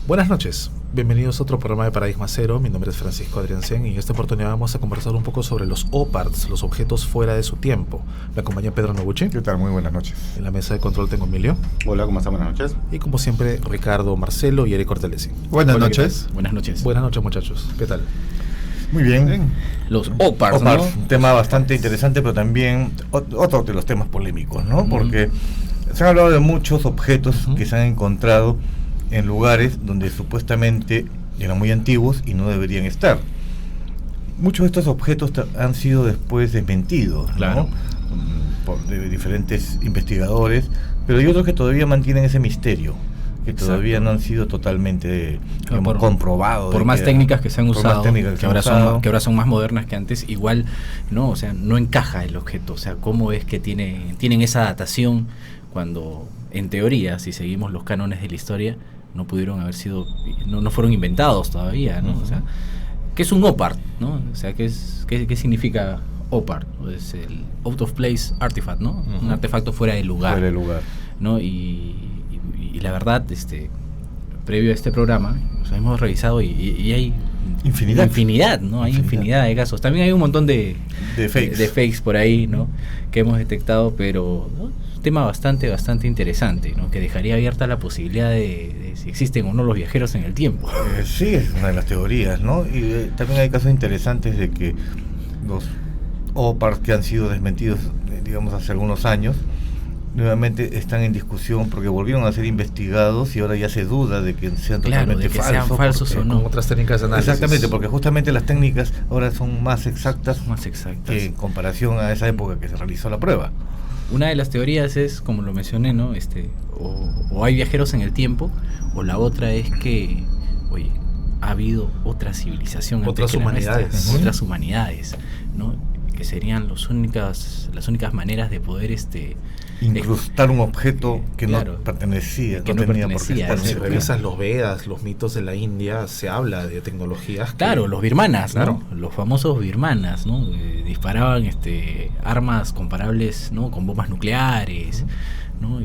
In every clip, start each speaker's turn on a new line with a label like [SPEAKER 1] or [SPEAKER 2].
[SPEAKER 1] Buenas noches, bienvenidos a otro programa de Paradigma Cero. Mi nombre es Francisco Adriancén y en esta oportunidad vamos a conversar un poco sobre los OPARTs, los objetos fuera de su tiempo. Me acompaña Pedro Noguchi.
[SPEAKER 2] ¿Qué tal? Muy buenas noches.
[SPEAKER 1] En la mesa de control tengo Emilio.
[SPEAKER 3] Hola, ¿cómo están? Buenas noches.
[SPEAKER 1] Y como siempre, Ricardo, Marcelo y Eric Cortelesi.
[SPEAKER 2] Buenas noches.
[SPEAKER 4] Buenas noches.
[SPEAKER 1] Buenas noches, muchachos. ¿Qué tal?
[SPEAKER 2] Muy bien.
[SPEAKER 4] Los OPARTs,
[SPEAKER 3] OPARTs,
[SPEAKER 4] ¿no?
[SPEAKER 3] un tema bastante interesante, pero también otro de los temas polémicos, ¿no? Porque se han hablado de muchos objetos que se han encontrado en lugares donde supuestamente eran muy antiguos y no deberían estar. Muchos de estos objetos han sido después desmentidos,
[SPEAKER 4] Claro.
[SPEAKER 3] de diferentes investigadores, pero hay otros que todavía mantienen ese misterio, que todavía no han sido totalmente comprobados.
[SPEAKER 4] Por más técnicas que se han usado, que ahora son más modernas que antes, igual, ¿no? O sea, no encaja el objeto. O sea, ¿cómo es que tienen esa datación cuando, en teoría, si seguimos los cánones de la historia, no pudieron haber sido, no fueron inventados todavía, ¿no? O sea, ¿qué es un OPART, no? O sea, ¿qué significa OPART? Es el Out of Place Artifact, ¿no? Un artefacto fuera de lugar.
[SPEAKER 3] Fuera de lugar.
[SPEAKER 4] ¿No? Y la verdad, previo a este programa, o sea, hemos revisado y hay infinidad, ¿no? Hay infinidad de casos. También hay un montón de fakes por ahí, ¿no? Que hemos detectado, pero ¿no? Es un tema bastante interesante, ¿no? Que dejaría abierta la posibilidad de si existen o no los viajeros en el tiempo.
[SPEAKER 3] Sí, es una de las teorías, ¿no? Y también hay casos interesantes de que los OPARTs que han sido desmentidos, digamos, hace algunos años, nuevamente están en discusión porque volvieron a ser investigados y ahora ya se duda de que sean totalmente
[SPEAKER 4] sean falsos o no.
[SPEAKER 1] Con otras técnicas de análisis.
[SPEAKER 3] Exactamente, porque justamente las técnicas ahora son más exactas que en
[SPEAKER 4] Sí.
[SPEAKER 3] comparación a esa época que se realizó la prueba.
[SPEAKER 4] Una de las teorías es, como lo mencioné, ¿no? O hay viajeros en el tiempo, o la otra es que, oye, ha habido otra civilización,
[SPEAKER 1] otras humanidades,
[SPEAKER 4] otras humanidades, ¿no? Que serían las únicas maneras de poder
[SPEAKER 3] incrustar un objeto que
[SPEAKER 4] claro,
[SPEAKER 3] no pertenecía,
[SPEAKER 4] que
[SPEAKER 3] no tenía por qué
[SPEAKER 4] pertenecía,
[SPEAKER 3] estar.
[SPEAKER 1] Si revisas los Vedas, los mitos de la India, se habla de tecnologías
[SPEAKER 4] Claro, los birmanas,
[SPEAKER 1] claro,
[SPEAKER 4] ¿no? Los famosos birmanas, ¿no? Disparaban armas comparables, ¿no? Con bombas nucleares, ¿no?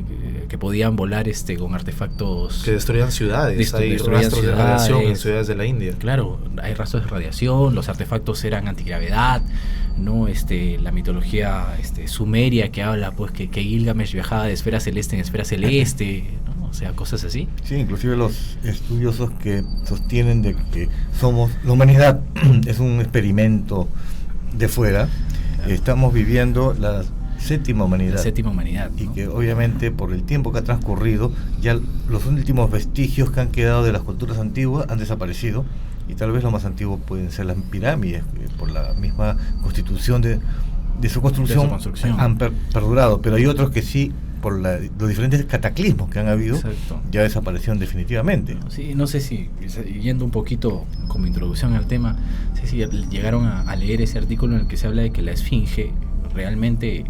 [SPEAKER 4] Que podían volar con artefactos
[SPEAKER 1] que destruían ciudades. Hay
[SPEAKER 4] destruían
[SPEAKER 1] rastros de
[SPEAKER 4] ciudades.
[SPEAKER 1] radiación en ciudades de la India.
[SPEAKER 4] Claro, hay rastros de radiación, los artefactos eran antigravedad, ¿no? La mitología sumeria que habla pues que Gilgamesh viajaba de esfera celeste en esfera celeste, ¿no? O sea, cosas así.
[SPEAKER 3] Sí, inclusive los estudiosos que sostienen de que la humanidad es un experimento de fuera,
[SPEAKER 4] Claro.
[SPEAKER 3] Estamos viviendo la séptima humanidad.
[SPEAKER 4] La séptima humanidad, ¿no?
[SPEAKER 3] Y que obviamente por el tiempo que ha transcurrido, ya los últimos vestigios que han quedado de las culturas antiguas han desaparecido, y tal vez lo más antiguo pueden ser las pirámides, que por la misma constitución de su construcción han perdurado, pero hay otros que sí, por los diferentes cataclismos que han habido,
[SPEAKER 4] Exacto.
[SPEAKER 3] ya desaparecieron definitivamente.
[SPEAKER 4] Sí, no sé si, yendo un poquito como introducción al tema, no sé si llegaron a leer ese artículo en el que se habla de que la esfinge realmente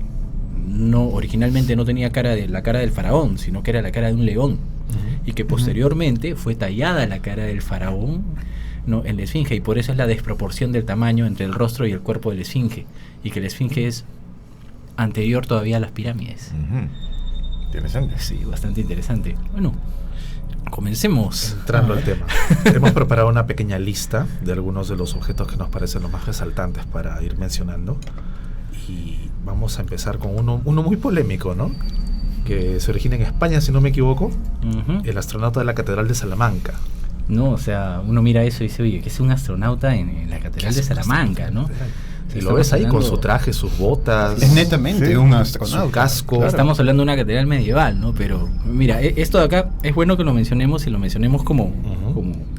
[SPEAKER 4] originalmente no tenía la cara del faraón, sino que era la cara de un león, y que posteriormente fue tallada la cara del faraón, ¿no? En la esfinge, y por eso es la desproporción del tamaño entre el rostro y el cuerpo de la esfinge, y que la esfinge es anterior todavía a las pirámides.
[SPEAKER 3] Interesante.
[SPEAKER 4] Sí, bastante interesante. Bueno, comencemos.
[SPEAKER 1] Entrando al tema. Hemos preparado una pequeña lista de algunos de los objetos que nos parecen los más resaltantes para ir mencionando. Y vamos a empezar con uno muy polémico, ¿no? Que se origina en España, si no me equivoco. El astronauta de la Catedral de Salamanca.
[SPEAKER 4] No, o sea, uno mira eso y dice, oye, que es un astronauta en la Catedral de Salamanca, ¿no?
[SPEAKER 1] Y lo ves ahí con su traje, sus botas.
[SPEAKER 2] Es netamente un astronauta.
[SPEAKER 1] Su casco.
[SPEAKER 4] Claro. Estamos hablando de una catedral medieval, ¿no? Pero mira, esto de acá es bueno que lo mencionemos y lo mencionemos como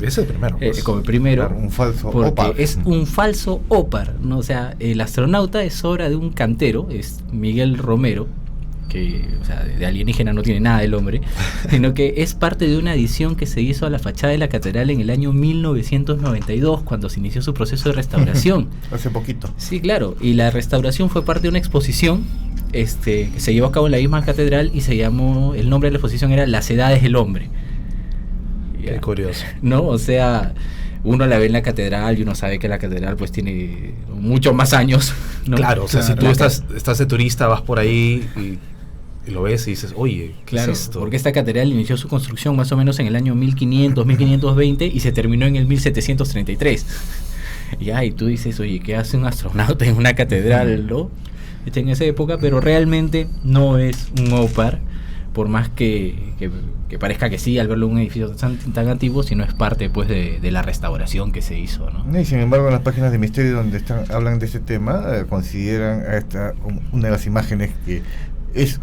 [SPEAKER 1] es el primero. Pues.
[SPEAKER 4] Como el primero.
[SPEAKER 3] Claro, un falso
[SPEAKER 4] porque
[SPEAKER 3] OPAR.
[SPEAKER 4] es un falso OPAR, ¿no? O sea, el astronauta es obra de un cantero, es Miguel Romero, que, o sea, de alienígena no tiene nada el hombre, sino que es parte de una adición que se hizo a la fachada de la catedral en el año 1992, cuando se inició su proceso de restauración.
[SPEAKER 3] Hace poquito.
[SPEAKER 4] Sí, claro, y la restauración fue parte de una exposición que se llevó a cabo en la misma catedral y el nombre de la exposición era Las Edades del Hombre.
[SPEAKER 1] Qué curioso.
[SPEAKER 4] ¿No? O sea, uno la ve en la catedral y uno sabe que la catedral pues tiene muchos más años, ¿no?
[SPEAKER 1] Claro, o sea, si tú estás de turista, vas por ahí y Y lo ves y dices, oye, ¿qué
[SPEAKER 4] Claro,
[SPEAKER 1] es esto?
[SPEAKER 4] porque esta catedral inició su construcción más o menos en el año 1500, 1520 y se terminó en el 1733. Y tú dices, oye, ¿qué hace un astronauta en una catedral, no? En esa época, pero realmente no es un OPAR, por más que parezca que sí al verlo en un edificio tan antiguo, sino es parte pues de la restauración que se hizo, ¿no?
[SPEAKER 3] Y sin embargo, en las páginas de misterio donde hablan de este tema, consideran a esta una de las imágenes que es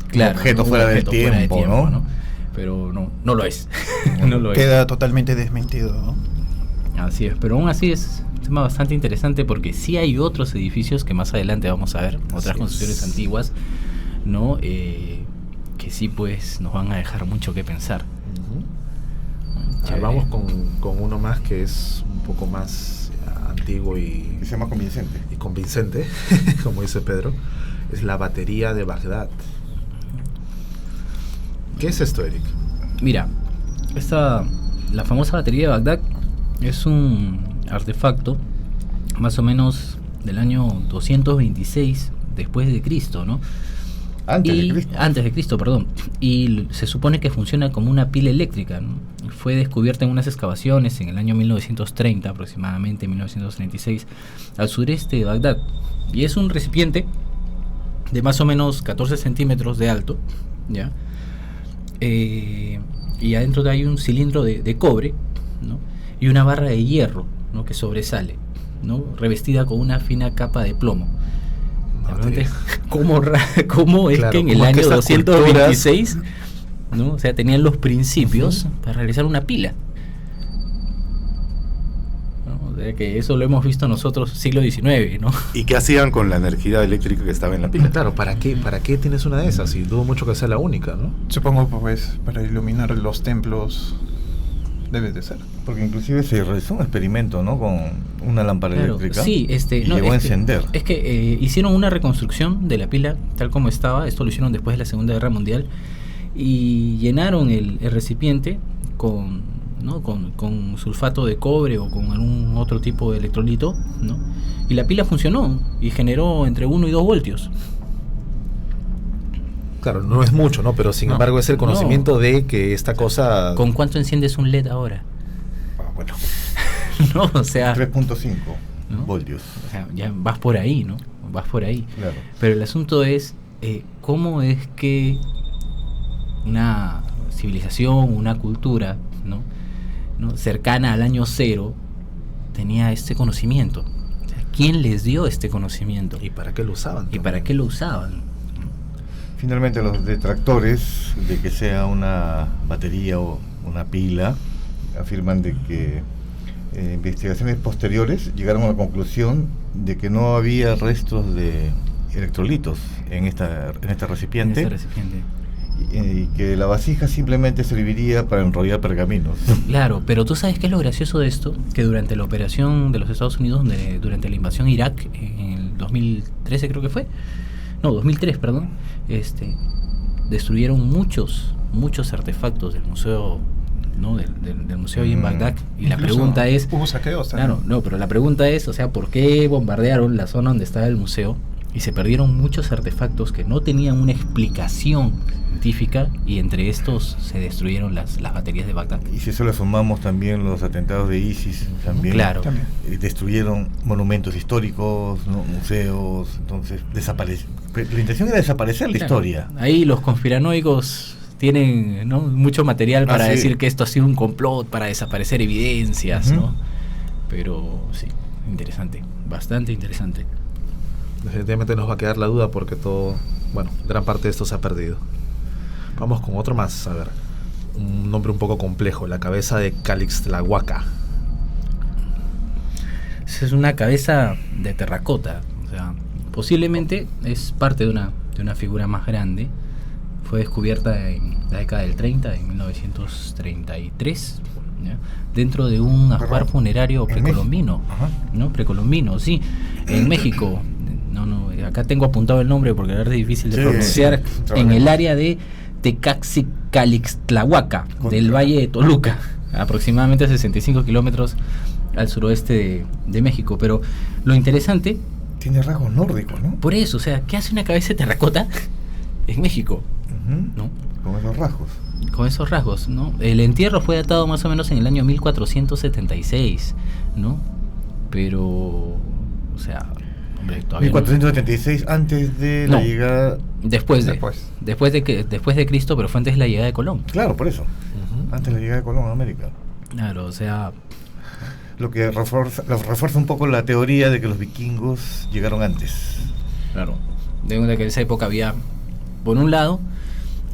[SPEAKER 4] Claro,
[SPEAKER 3] un objeto,
[SPEAKER 4] un
[SPEAKER 3] fuera,
[SPEAKER 4] objeto
[SPEAKER 3] del
[SPEAKER 4] fuera de
[SPEAKER 3] tiempo, ¿no?
[SPEAKER 4] Pero no lo es. No lo es.
[SPEAKER 2] Queda totalmente desmentido, ¿no?
[SPEAKER 4] Así es, pero aún así es un tema bastante interesante porque sí hay otros edificios que más adelante vamos a ver, otras
[SPEAKER 1] Así
[SPEAKER 4] construcciones
[SPEAKER 1] es.
[SPEAKER 4] antiguas, ¿no? Que sí pues nos van a dejar mucho que pensar.
[SPEAKER 1] Ujú.
[SPEAKER 4] Chévere.
[SPEAKER 1] Vamos con uno más que es un poco más antiguo
[SPEAKER 3] Que sea más convincente.
[SPEAKER 1] y convincente, como dice Pedro. Es la batería de Bagdad. ¿Qué es esto, Eric?
[SPEAKER 4] Mira, la famosa batería de Bagdad es un artefacto más o menos del año 226 después de Cristo, ¿no? Antes de Cristo, perdón. Y se supone que funciona como una pila eléctrica, ¿no? Fue descubierta en unas excavaciones en el año 1930, aproximadamente 1936, al sureste de Bagdad. Y es un recipiente de más o menos 14 centímetros de alto, ¿ya? Y adentro hay un cilindro de cobre, ¿no? Y una barra de hierro, ¿no? Que sobresale, ¿no? Revestida con una fina capa de plomo. La pregunta es, ¿cómo es
[SPEAKER 1] Claro,
[SPEAKER 4] que en el
[SPEAKER 1] ¿cómo es que
[SPEAKER 4] año
[SPEAKER 1] estas
[SPEAKER 4] 226, ¿no? O sea, tenían los principios para realizar una pila? ¿No? O sea, que eso lo hemos visto nosotros siglo XIX, ¿no?
[SPEAKER 5] ¿Y qué hacían con la energía eléctrica que estaba en la pila?
[SPEAKER 1] Claro, ¿para qué tienes una de esas? Y dudo mucho que sea la única, ¿no?
[SPEAKER 2] Supongo, pues, para iluminar los templos debe de ser.
[SPEAKER 3] Porque inclusive se realizó un experimento, ¿no? Con una lámpara
[SPEAKER 4] Claro,
[SPEAKER 3] eléctrica.
[SPEAKER 4] sí,
[SPEAKER 3] y llegó a encender.
[SPEAKER 4] Es que hicieron una reconstrucción de la pila tal como estaba. Esto lo hicieron después de la Segunda Guerra Mundial. Y llenaron el recipiente con sulfato de cobre o con algún otro tipo de electrolito, ¿no? Y la pila funcionó y generó entre 1 y 2 voltios.
[SPEAKER 1] Claro, no es mucho, ¿no? Pero sin
[SPEAKER 4] No,
[SPEAKER 1] embargo es el conocimiento de que esta cosa...
[SPEAKER 4] ¿Con cuánto enciendes un LED ahora?
[SPEAKER 1] Bueno,
[SPEAKER 4] ¿No? O sea,
[SPEAKER 3] 3.5
[SPEAKER 4] ¿no?
[SPEAKER 3] voltios.
[SPEAKER 4] O sea, ya vas por ahí, ¿no? Vas por ahí.
[SPEAKER 3] Claro.
[SPEAKER 4] Pero el asunto es cómo es que una civilización, una cultura, ¿no? Cercana al año cero tenía este conocimiento. O sea, ¿quién les dio este conocimiento?
[SPEAKER 1] ¿y para qué lo usaban?
[SPEAKER 4] ¿Y para qué lo usaban?
[SPEAKER 3] Finalmente, los detractores de que sea una batería o una pila afirman de que investigaciones posteriores llegaron a la conclusión de que no había restos de electrolitos en este recipiente,
[SPEAKER 4] En este recipiente.
[SPEAKER 3] y que la vasija simplemente serviría para enrollar pergaminos.
[SPEAKER 4] Claro, pero tú sabes qué es lo gracioso de esto, que durante la operación de los Estados Unidos, durante la invasión a Irak, en el 2013 creo que fue, no, 2003, perdón, destruyeron muchos artefactos del museo, ¿no? del museo ahí en Bagdad, y la
[SPEAKER 2] Incluso
[SPEAKER 4] pregunta es,
[SPEAKER 2] hubo saqueos también.
[SPEAKER 4] claro, no, pero la pregunta es, o sea, ¿por qué bombardearon la zona donde estaba el museo y se perdieron muchos artefactos que no tenían una explicación científica, y entre estos se destruyeron las baterías de Bagdad?
[SPEAKER 3] Y si eso le sumamos también los atentados de ISIS, también,
[SPEAKER 4] Claro.
[SPEAKER 2] También.
[SPEAKER 3] Destruyeron monumentos históricos, ¿no? Museos, entonces la intención era desaparecer la
[SPEAKER 4] Claro,
[SPEAKER 3] historia.
[SPEAKER 4] ahí los conspiranoicos tienen, ¿no? mucho material para
[SPEAKER 3] sí.
[SPEAKER 4] decir que esto ha sido un complot para desaparecer evidencias,
[SPEAKER 3] Ujú.
[SPEAKER 4] ¿no? Pero sí, interesante, bastante interesante.
[SPEAKER 1] Definitivamente nos va a quedar la duda porque gran parte de esto se ha perdido. Vamos con otro más, a ver. Un nombre un poco complejo, la cabeza de Calixtlahuaca.
[SPEAKER 4] Esa es una cabeza de terracota, o sea, posiblemente es parte de una figura más grande. Fue descubierta en la década del 30, en 1933, ¿ya? Dentro de un ajuar funerario
[SPEAKER 3] en
[SPEAKER 4] precolombino,
[SPEAKER 3] México. Ajá.
[SPEAKER 4] ¿no? Precolombino, sí, en México. Acá tengo apuntado el nombre porque es difícil de
[SPEAKER 3] Sí,
[SPEAKER 4] pronunciar.
[SPEAKER 3] sí,
[SPEAKER 4] En el área de Tecaxicalixtlahuaca, del Valle de Toluca, aproximadamente a 65 kilómetros al suroeste de México. Pero lo interesante,
[SPEAKER 3] Tiene rasgos nórdicos, ¿no?
[SPEAKER 4] por eso, o sea, ¿qué hace una cabeza de terracota en México,
[SPEAKER 3] Ujú.
[SPEAKER 4] ¿no?
[SPEAKER 3] Con esos rasgos.
[SPEAKER 4] Con esos rasgos, ¿no? El entierro fue datado más o menos en el año 1476, ¿no? Pero, o sea, hombre, todavía
[SPEAKER 3] 1476 antes de la
[SPEAKER 4] No.
[SPEAKER 3] llegada.
[SPEAKER 4] después de Cristo, pero fue antes de la llegada de Colón.
[SPEAKER 3] Claro, por eso.
[SPEAKER 1] Ujú.
[SPEAKER 3] Antes de la llegada de Colón a América.
[SPEAKER 4] Claro, o sea,
[SPEAKER 3] Lo que refuerza un poco la teoría de que los vikingos llegaron antes.
[SPEAKER 4] claro, de que en esa época había, por un lado,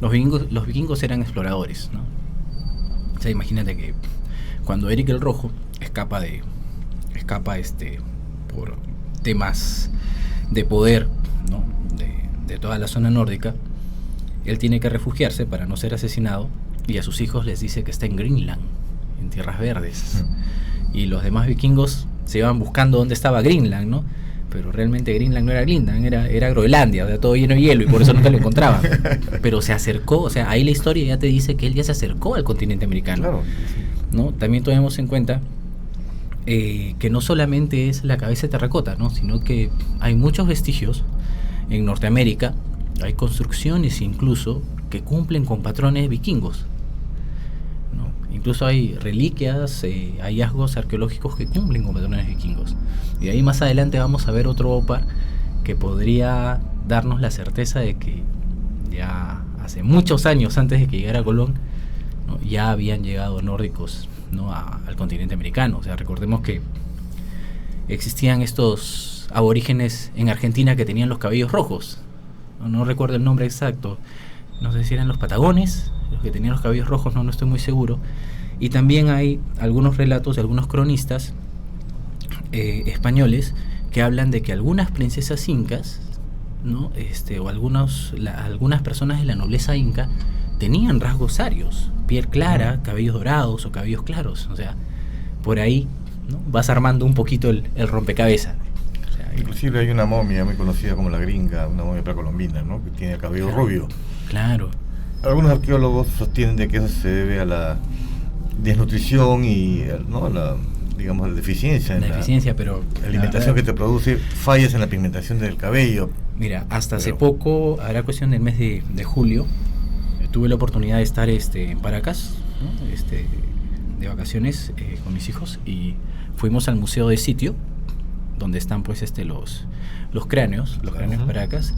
[SPEAKER 4] los vikingos eran exploradores, ¿no? O sea, imagínate que cuando Eric el Rojo escapa por temas de poder, ¿no? de toda la zona nórdica, él tiene que refugiarse para no ser asesinado, y a sus hijos les dice que está en Greenland, en tierras verdes. Y los demás vikingos se iban buscando dónde estaba Greenland, ¿no? Pero realmente Greenland no era Greenland, era Groenlandia, o sea, todo lleno de hielo, y por eso nunca lo encontraban. Pero se acercó, o sea, ahí la historia ya te dice que él ya se acercó al continente americano.
[SPEAKER 3] Claro.
[SPEAKER 4] ¿No? También tomemos en cuenta que no solamente es la cabeza de terracota, ¿no? Sino que hay muchos vestigios en Norteamérica, hay construcciones incluso que cumplen con patrones vikingos, ¿no? Incluso hay reliquias, hallazgos arqueológicos que cumplen con patrones vikingos. Y ahí más adelante vamos a ver otro OPAR que podría darnos la certeza de que ya hace muchos años antes de que llegara Colón, ¿no? Ya habían llegado nórdicos, ¿no? al continente americano. O sea, recordemos que existían estos aborígenes en Argentina que tenían los cabellos rojos. No recuerdo el nombre exacto. No sé si eran los patagones, los que tenían los cabellos rojos, no estoy muy seguro. Y también hay algunos relatos de algunos cronistas españoles que hablan de que algunas princesas incas, ¿no? O algunas personas de la nobleza inca tenían rasgos arios, piel clara, cabellos dorados o cabellos claros. O sea, por ahí, ¿no? Vas armando un poquito el rompecabezas. O sea,
[SPEAKER 3] Inclusive hay una momia muy conocida como la gringa, una momia precolombina, ¿no? Que tiene el cabello rubio.
[SPEAKER 4] claro.
[SPEAKER 3] Algunos arqueólogos sostienen de que eso se debe a la desnutrición y, ¿no?, la, digamos, la deficiencia en
[SPEAKER 4] La deficiencia, pero
[SPEAKER 3] la alimentación que te produce fallas en la pigmentación del cabello.
[SPEAKER 4] Mira, hasta hace poco, hará cuestión del mes de julio, tuve la oportunidad de estar en Paracas, ¿no? De vacaciones con mis hijos, y fuimos al museo de sitio donde están pues los cráneos, Paracas,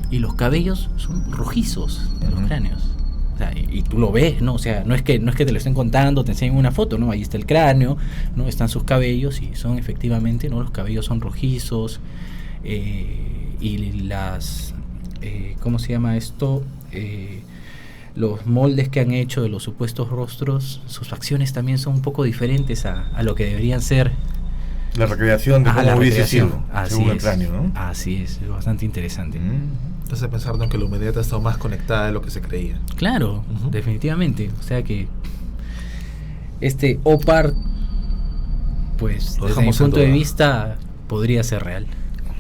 [SPEAKER 4] y los cabellos son rojizos de los cráneos. O sea, y tú lo ves, ¿no? O sea, no es que te lo estén contando, te enseñan una foto, ¿no? Ahí está el cráneo, ¿no? Están sus cabellos y son efectivamente, ¿no? Los cabellos son rojizos, y las ¿cómo se llama esto? Los moldes que han hecho de los supuestos rostros, sus facciones también son un poco diferentes a lo que deberían ser.
[SPEAKER 3] La recreación de
[SPEAKER 4] Ajá,
[SPEAKER 3] cómo
[SPEAKER 4] la
[SPEAKER 3] hubiese
[SPEAKER 4] recreación.
[SPEAKER 3] sido,
[SPEAKER 4] Así
[SPEAKER 3] según el
[SPEAKER 4] es.
[SPEAKER 3] cráneo, ¿no?
[SPEAKER 4] Así es bastante interesante.
[SPEAKER 1] Entonces pensando en que la humanidad ha estado más conectada de lo que se creía.
[SPEAKER 4] Claro,
[SPEAKER 1] Ujú.
[SPEAKER 4] definitivamente. O sea que este OPAR, pues
[SPEAKER 1] Lo
[SPEAKER 4] desde mi
[SPEAKER 1] dejamos en
[SPEAKER 4] punto de
[SPEAKER 1] duda.
[SPEAKER 4] vista, podría ser real.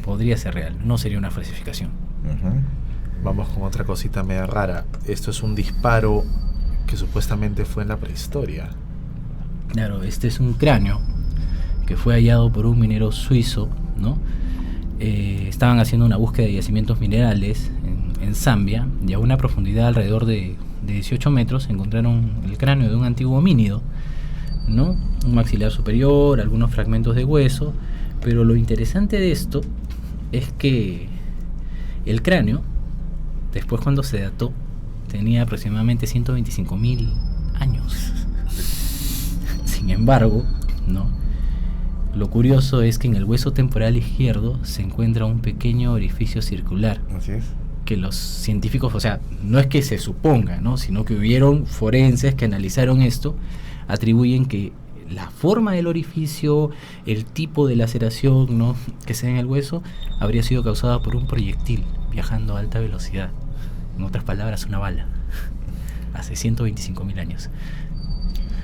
[SPEAKER 4] Podría ser real, no sería una falsificación.
[SPEAKER 3] Ujú.
[SPEAKER 1] Vamos con otra cosita media rara. Esto es un disparo que supuestamente fue en la prehistoria.
[SPEAKER 4] Claro, este es un cráneo que fue hallado por un minero suizo, ¿no? Estaban haciendo una búsqueda de yacimientos minerales en Zambia, y a una profundidad alrededor de 18 metros encontraron el cráneo de un antiguo homínido, ¿no? Un maxilar superior, algunos fragmentos de hueso, pero lo interesante de esto es que el cráneo, después cuando se dató, tenía aproximadamente 125.000 años. Sin embargo, ¿no? Lo curioso es que en el hueso temporal izquierdo se encuentra un pequeño orificio circular
[SPEAKER 3] Así es.
[SPEAKER 4] que los científicos, o sea, no es que se suponga, ¿no? Sino que hubieron forenses que analizaron esto, atribuyen que la forma del orificio, el tipo de laceración, ¿no?, que se da en el hueso, habría sido causada por un proyectil viajando a alta velocidad. En otras palabras, una bala. Hace 125.000 años.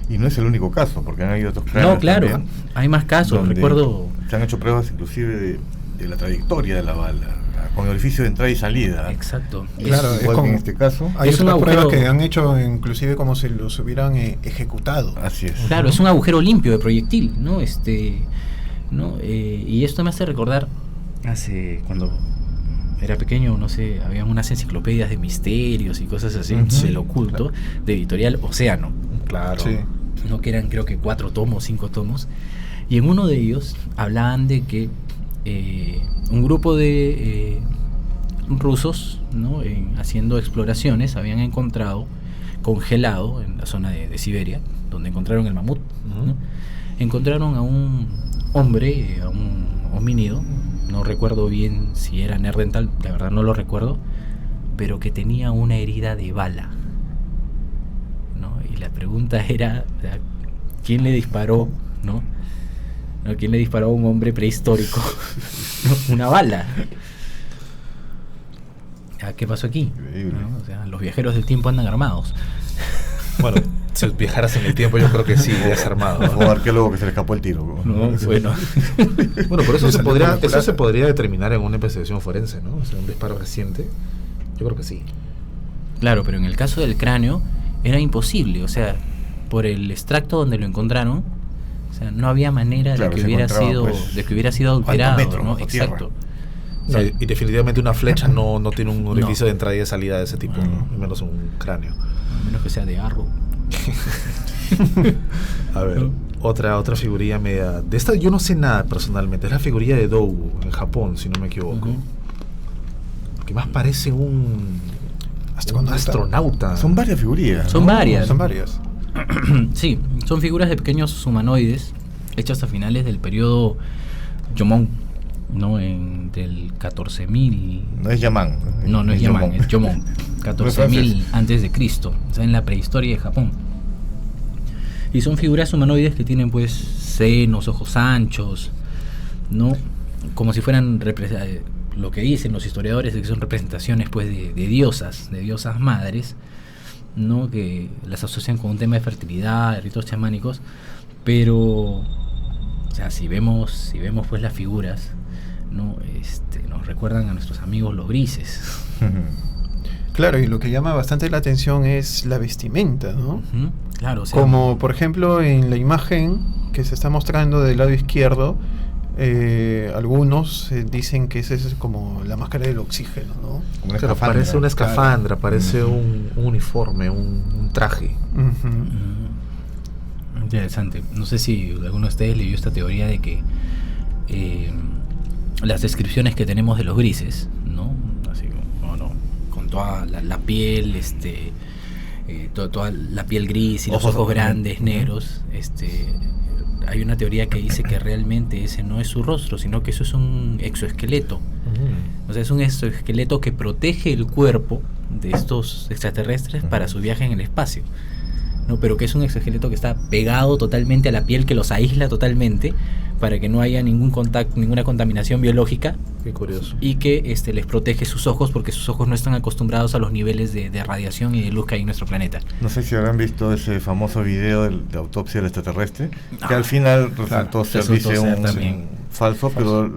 [SPEAKER 3] Y no es el único caso, porque han habido otros cráneos
[SPEAKER 4] No, claro,
[SPEAKER 3] también,
[SPEAKER 4] hay más casos.
[SPEAKER 3] donde
[SPEAKER 4] Recuerdo,
[SPEAKER 3] se han hecho pruebas inclusive de la trayectoria de la bala, con el orificio de entrada y salida.
[SPEAKER 4] exacto.
[SPEAKER 2] Claro, es
[SPEAKER 3] Igual que
[SPEAKER 2] como-
[SPEAKER 3] en este caso.
[SPEAKER 2] Hay
[SPEAKER 4] Es un
[SPEAKER 2] otras pruebas
[SPEAKER 4] agujero-
[SPEAKER 2] que han hecho inclusive como si los hubieran ejecutado.
[SPEAKER 3] Así es.
[SPEAKER 4] Claro, es un agujero limpio de proyectil, ¿no? Y esto me hace recordar cuando era pequeño, no sé, había unas enciclopedias de misterios y cosas así, del oculto, de Editorial Océano.
[SPEAKER 1] Claro.
[SPEAKER 2] Sí.
[SPEAKER 4] ¿No? Que eran creo que 4 tomos, 5 tomos. Y en uno de ellos hablaban de que un grupo de rusos, ¿no? Haciendo exploraciones, habían encontrado congelado en la zona de Siberia, donde encontraron el mamut, ¿no? Encontraron a un hombre, a un homínido, no recuerdo bien si era neandertal, de verdad no lo recuerdo, pero que tenía una herida de bala, ¿no? Y la pregunta era, ¿quién le disparó, no? ¿Quién le disparó a un hombre prehistórico una bala? ¿Qué pasó aquí? ¿No? O sea, los viajeros del tiempo andan armados.
[SPEAKER 1] Bueno, si viajaras en el tiempo, yo creo que sí, desarmado.
[SPEAKER 3] O arqueólogo que se le escapó el tiro.
[SPEAKER 4] No, bueno.
[SPEAKER 1] Bueno, por eso se podría determinar en una investigación forense, ¿no? O sea, un disparo reciente. Yo creo que sí.
[SPEAKER 4] Claro, pero en el caso del cráneo era imposible, o sea, por el extracto donde lo encontraron, o sea, no había manera
[SPEAKER 3] Claro,
[SPEAKER 4] de que
[SPEAKER 3] se
[SPEAKER 4] hubiera
[SPEAKER 3] encontraba,
[SPEAKER 4] sido,
[SPEAKER 3] pues,
[SPEAKER 4] de que hubiera sido adulterado,
[SPEAKER 3] metros
[SPEAKER 4] ¿no?
[SPEAKER 3] bajo tierra.
[SPEAKER 4] Exacto.
[SPEAKER 1] No, y definitivamente una flecha no tiene un orificio
[SPEAKER 4] No.
[SPEAKER 1] de entrada y de salida de ese tipo, ¿no? Menos un cráneo.
[SPEAKER 4] A menos que sea de arro.
[SPEAKER 1] A ver, otra figurilla media. De esta yo no sé nada personalmente. Es la figurilla de Dogu en Japón, si no me equivoco. Que más parece un astronauta.
[SPEAKER 3] Son varias figurillas.
[SPEAKER 4] Son varias.
[SPEAKER 2] Son varias.
[SPEAKER 4] Sí, son figuras de pequeños humanoides hechas a finales del periodo Jomon, ¿no? Del 14.000.
[SPEAKER 3] No es Yaman.
[SPEAKER 4] No es Yaman, es Jomon.
[SPEAKER 3] No es
[SPEAKER 4] 14.000
[SPEAKER 3] francés.
[SPEAKER 4] antes de Cristo, o sea, en la prehistoria de Japón. Y son figuras humanoides que tienen pues senos, ojos anchos, ¿no? Como si fueran lo que dicen los historiadores es que son representaciones pues de diosas madres, ¿no? Que las asocian con un tema de fertilidad, de ritos chamánicos, pero o sea, si vemos pues las figuras, ¿no? Nos recuerdan a nuestros amigos los grises.
[SPEAKER 2] Claro, y lo que llama bastante la atención es la vestimenta, ¿no?
[SPEAKER 4] Ujú, claro, o sea,
[SPEAKER 2] Como por ejemplo en la imagen que se está mostrando del lado izquierdo, algunos dicen que esa es como la máscara del oxígeno, ¿no?
[SPEAKER 3] Una
[SPEAKER 1] Claro,
[SPEAKER 3] escafandra.
[SPEAKER 1] parece una escafandra, parece un uniforme, un traje.
[SPEAKER 2] Ujú.
[SPEAKER 4] Interesante. No sé si alguno de ustedes leyó esta teoría de que las descripciones que tenemos de los grises, ¿no? Así como, no, con toda la piel, toda la piel gris y los ojos grandes, negros, hay una teoría que dice que realmente ese no es su rostro, sino que eso es un exoesqueleto. O sea, es un exoesqueleto que protege el cuerpo de estos extraterrestres para su viaje en el espacio, ¿no? Pero que es un exoesqueleto que está pegado totalmente a la piel, que los aísla totalmente para que no haya ningún contacto, ninguna contaminación biológica,
[SPEAKER 1] Qué curioso.
[SPEAKER 4] y que les protege sus ojos, porque sus ojos no están acostumbrados a los niveles de radiación y de luz que hay en nuestro planeta.
[SPEAKER 3] No sé si habrán visto ese famoso video de autopsia del extraterrestre, que al final resultó ser,
[SPEAKER 4] resultó
[SPEAKER 3] dice,
[SPEAKER 4] ser
[SPEAKER 3] un
[SPEAKER 4] también
[SPEAKER 3] falso, pero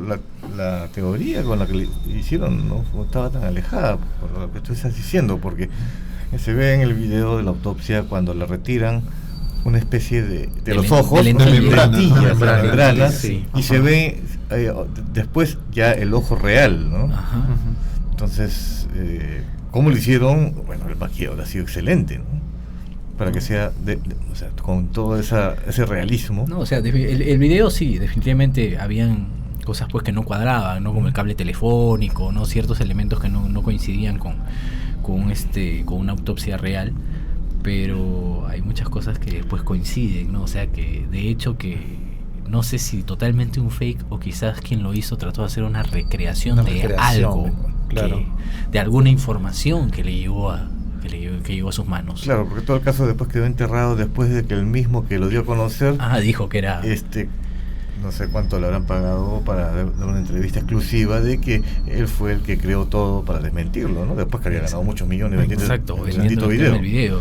[SPEAKER 3] la teoría con la que le hicieron no estaba tan alejada por lo que tú estás diciendo, porque se ve en el video de la autopsia cuando le retiran una especie de los ojos,
[SPEAKER 4] de
[SPEAKER 3] lentillas,
[SPEAKER 1] membrana,
[SPEAKER 3] membranas,
[SPEAKER 1] sí.
[SPEAKER 3] y se ve después ya el ojo real, ¿no?
[SPEAKER 4] Ajá.
[SPEAKER 2] Ujú.
[SPEAKER 3] Entonces, ¿cómo lo hicieron? Bueno, el maquillado ha sido excelente, ¿no? Para que sea, o sea, con todo ese realismo.
[SPEAKER 4] No, o sea, el video sí, definitivamente habían cosas pues que no cuadraban, ¿no? Como el cable telefónico, ¿no? Ciertos elementos que no coincidían con una autopsia real, pero hay muchas cosas que después coinciden, ¿no? O sea, que de hecho que no sé si totalmente un fake o quizás quien lo hizo trató de hacer una recreación de algo,
[SPEAKER 1] claro.
[SPEAKER 4] de alguna información que le llegó a sus manos.
[SPEAKER 3] Claro, porque todo el caso después quedó enterrado después de que el mismo que lo dio a conocer,
[SPEAKER 4] Dijo que era
[SPEAKER 3] no sé cuánto le habrán pagado para dar una entrevista exclusiva de que él fue el que creó todo para desmentirlo, ¿no? Después que había ganado muchos millones vendiendo
[SPEAKER 4] exacto,
[SPEAKER 3] el
[SPEAKER 4] vendiendo
[SPEAKER 3] bendito
[SPEAKER 4] el video.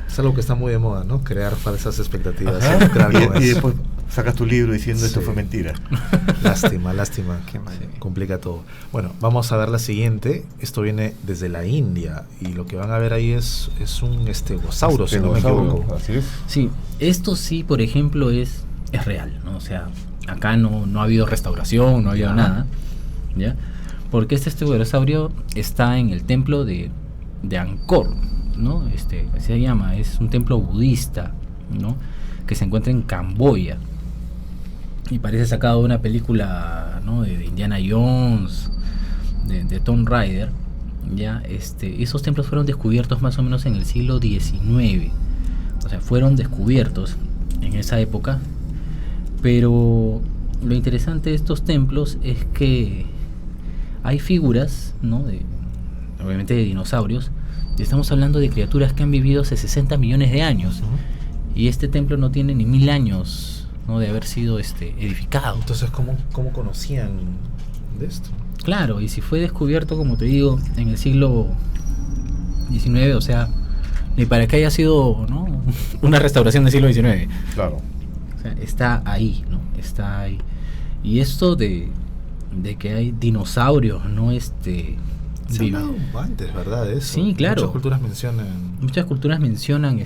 [SPEAKER 1] Es algo que está muy de moda, ¿no? Crear falsas expectativas.
[SPEAKER 3] Ajá.
[SPEAKER 1] Crear
[SPEAKER 3] Y
[SPEAKER 1] nuevas.
[SPEAKER 3] después sacas tu libro diciendo esto
[SPEAKER 1] Sí.
[SPEAKER 3] fue mentira.
[SPEAKER 1] Lástima.
[SPEAKER 2] Qué mal.
[SPEAKER 1] Complica todo. Bueno, vamos a ver la siguiente. Esto viene desde la India y lo que van a ver ahí es un estegosauro, si no me equivoco.
[SPEAKER 3] Así es.
[SPEAKER 4] Sí, esto sí, por ejemplo, es real, ¿no? O sea, acá no ha habido restauración, no ha habido nada, ¿ya? porque este estegosauro está en el templo de Angkor, ¿no? Se llama, es un templo budista, ¿no? Que se encuentra en Camboya y parece sacado de una película, ¿no? de Indiana Jones, de Tomb Raider. Ya, esos templos fueron descubiertos más o menos en el siglo XIX, o sea, fueron descubiertos en esa época, pero lo interesante de estos templos es que hay figuras, ¿no? Obviamente de dinosaurios, y estamos hablando de criaturas que han vivido hace 60 millones de años, y este templo no tiene ni 1000 años, ¿no? de haber sido edificado.
[SPEAKER 1] Entonces, ¿cómo conocían de esto?
[SPEAKER 4] Claro, y si fue descubierto, como te digo, en el siglo XIX, o sea, ni para que haya sido, ¿no? una restauración del siglo XIX.
[SPEAKER 3] Claro.
[SPEAKER 4] O sea, está ahí, ¿no? Está ahí. Y esto de que hay dinosaurios, ¿no?
[SPEAKER 1] Se ha hablado antes, ¿verdad? De eso.
[SPEAKER 4] Sí, claro.
[SPEAKER 1] Muchas culturas mencionan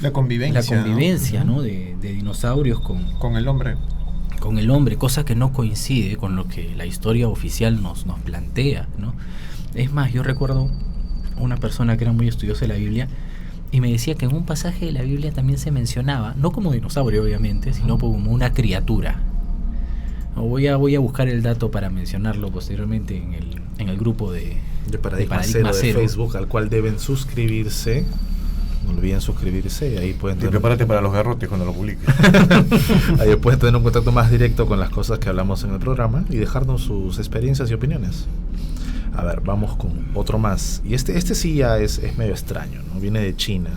[SPEAKER 2] La convivencia,
[SPEAKER 4] ¿no? de dinosaurios
[SPEAKER 2] con el hombre.
[SPEAKER 4] con el hombre, cosa que no coincide con lo que la historia oficial nos plantea, ¿no? Es más, yo recuerdo una persona que era muy estudiosa de la Biblia y me decía que en un pasaje de la Biblia también se mencionaba, no como dinosaurio obviamente, sino como una criatura. Voy a buscar el dato para mencionarlo posteriormente en el grupo de
[SPEAKER 1] Paradigma Cero de Facebook, al cual deben suscribirse. No olviden suscribirse y ahí pueden
[SPEAKER 3] tener... prepárate para los garrotes cuando lo publiques.
[SPEAKER 1] Ahí pueden tener un contacto más directo con las cosas que hablamos en el programa y dejarnos sus experiencias y opiniones. A ver, vamos con otro más. Y este sí ya es medio extraño, ¿no? Viene de China.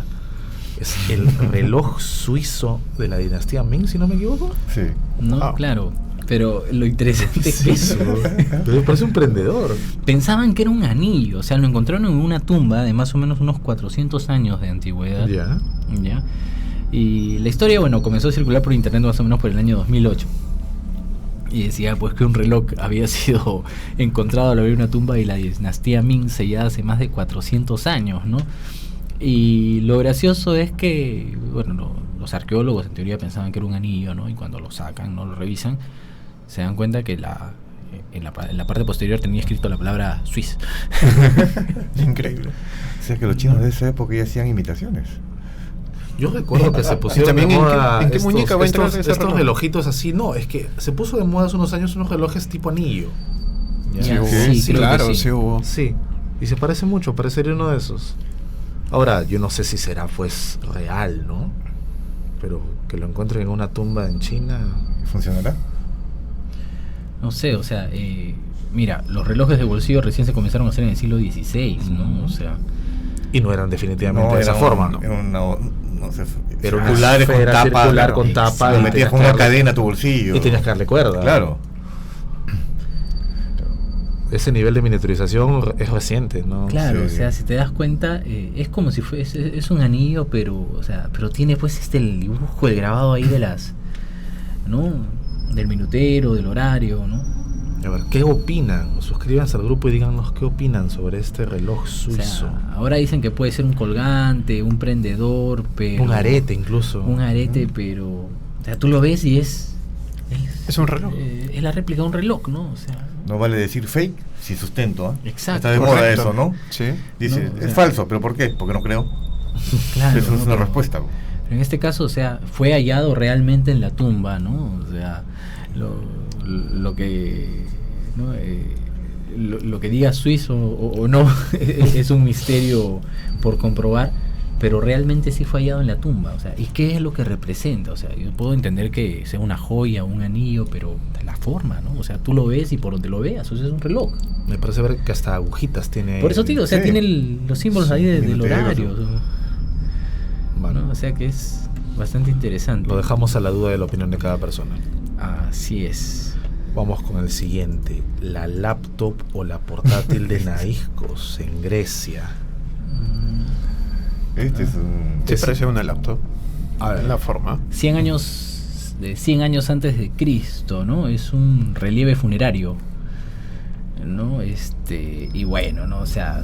[SPEAKER 1] Es el reloj suizo de la dinastía Ming, si no me equivoco.
[SPEAKER 3] Sí.
[SPEAKER 4] No, claro. Pero lo interesante es que
[SPEAKER 1] eso. Pero parece un prendedor.
[SPEAKER 4] Pensaban que era un anillo, o sea, lo encontraron en una tumba de más o menos unos 400 años de antigüedad.
[SPEAKER 1] Ya.
[SPEAKER 4] Y la historia, bueno, comenzó a circular por internet más o menos por el año 2008. Y decía pues que un reloj había sido encontrado al abrir una tumba y la dinastía Ming sellada hace más de 400 años, ¿no? Y lo gracioso es que, bueno, los arqueólogos en teoría pensaban que era un anillo, ¿no? Y cuando lo sacan, no lo revisan, se dan cuenta que en la parte posterior tenía escrito la palabra Swiss.
[SPEAKER 2] Increíble.
[SPEAKER 3] O sea que los chinos de esa época ya hacían imitaciones.
[SPEAKER 1] Yo recuerdo que se pusieron de moda estos relojitos así. No, es que se puso de moda hace unos años unos relojes tipo anillo.
[SPEAKER 2] Sí, claro, sí hubo.
[SPEAKER 1] Sí, y se parece mucho, parecería uno de esos. Ahora, yo no sé si será pues real, ¿no? Pero que lo encuentren en una tumba en China.
[SPEAKER 3] ¿Funcionará?
[SPEAKER 4] No sé, o sea, mira, los relojes de bolsillo recién se comenzaron a hacer en el siglo XVI, ¿no? O sea...
[SPEAKER 1] Y no eran definitivamente de esa forma, ¿no?
[SPEAKER 3] Era no sé,
[SPEAKER 1] era una esfera circular con tapa.
[SPEAKER 3] Lo metías con una cadena a tu bolsillo.
[SPEAKER 1] Y tenías que darle cuerda.
[SPEAKER 3] Claro.
[SPEAKER 1] Ese nivel de miniaturización es reciente, ¿no?
[SPEAKER 4] Claro, sí. O sea, si te das cuenta, es como si fuese, es un anillo, pero tiene pues el dibujo, el grabado ahí de las, ¿no? Del minutero, del horario, ¿no?
[SPEAKER 1] A ver, ¿qué opinan? Suscríbanse al grupo y díganos qué opinan sobre este reloj suizo.
[SPEAKER 4] O sea, ahora dicen que puede ser un colgante, un prendedor, pero...
[SPEAKER 1] Un arete incluso.
[SPEAKER 4] Un arete, pero... O sea, tú lo ves y es
[SPEAKER 2] un reloj.
[SPEAKER 4] Es la réplica de un reloj, ¿no? O sea...
[SPEAKER 3] No vale decir fake sin sustento, ¿eh?
[SPEAKER 4] Exacto.
[SPEAKER 3] Está de moda eso, ¿no?
[SPEAKER 2] Sí.
[SPEAKER 3] Dice,
[SPEAKER 4] no, o sea,
[SPEAKER 3] es falso, ¿pero por qué? Porque no creo.
[SPEAKER 4] Claro.
[SPEAKER 3] Eso es una respuesta.
[SPEAKER 4] Pero en este caso, o sea, fue hallado realmente en la tumba, ¿no? O sea, lo que... ¿no? Lo que diga suizo o no es un misterio por comprobar, pero realmente sí fue hallado en la tumba. O sea, ¿y qué es lo que representa? O sea, yo puedo entender que sea una joya, un anillo, pero la forma, ¿no? O sea, tú lo ves y por donde lo veas, o sea, es un reloj.
[SPEAKER 1] Me parece ver que hasta agujitas tiene.
[SPEAKER 4] Por eso te digo, o sea,
[SPEAKER 3] sí,
[SPEAKER 4] tiene los símbolos ahí del horario.
[SPEAKER 1] Bueno,
[SPEAKER 4] ¿no? O sea que es bastante interesante.
[SPEAKER 1] Lo dejamos a la duda de la opinión de cada persona.
[SPEAKER 4] Así es.
[SPEAKER 1] Vamos con el siguiente. La laptop o la portátil de Naiscos en Grecia.
[SPEAKER 3] Este es un...
[SPEAKER 2] ¿Te parece una laptop?
[SPEAKER 1] A ver,
[SPEAKER 2] la forma.
[SPEAKER 4] 100 años antes de Cristo, ¿no? Es un relieve funerario, ¿no? Y bueno, ¿no? O sea,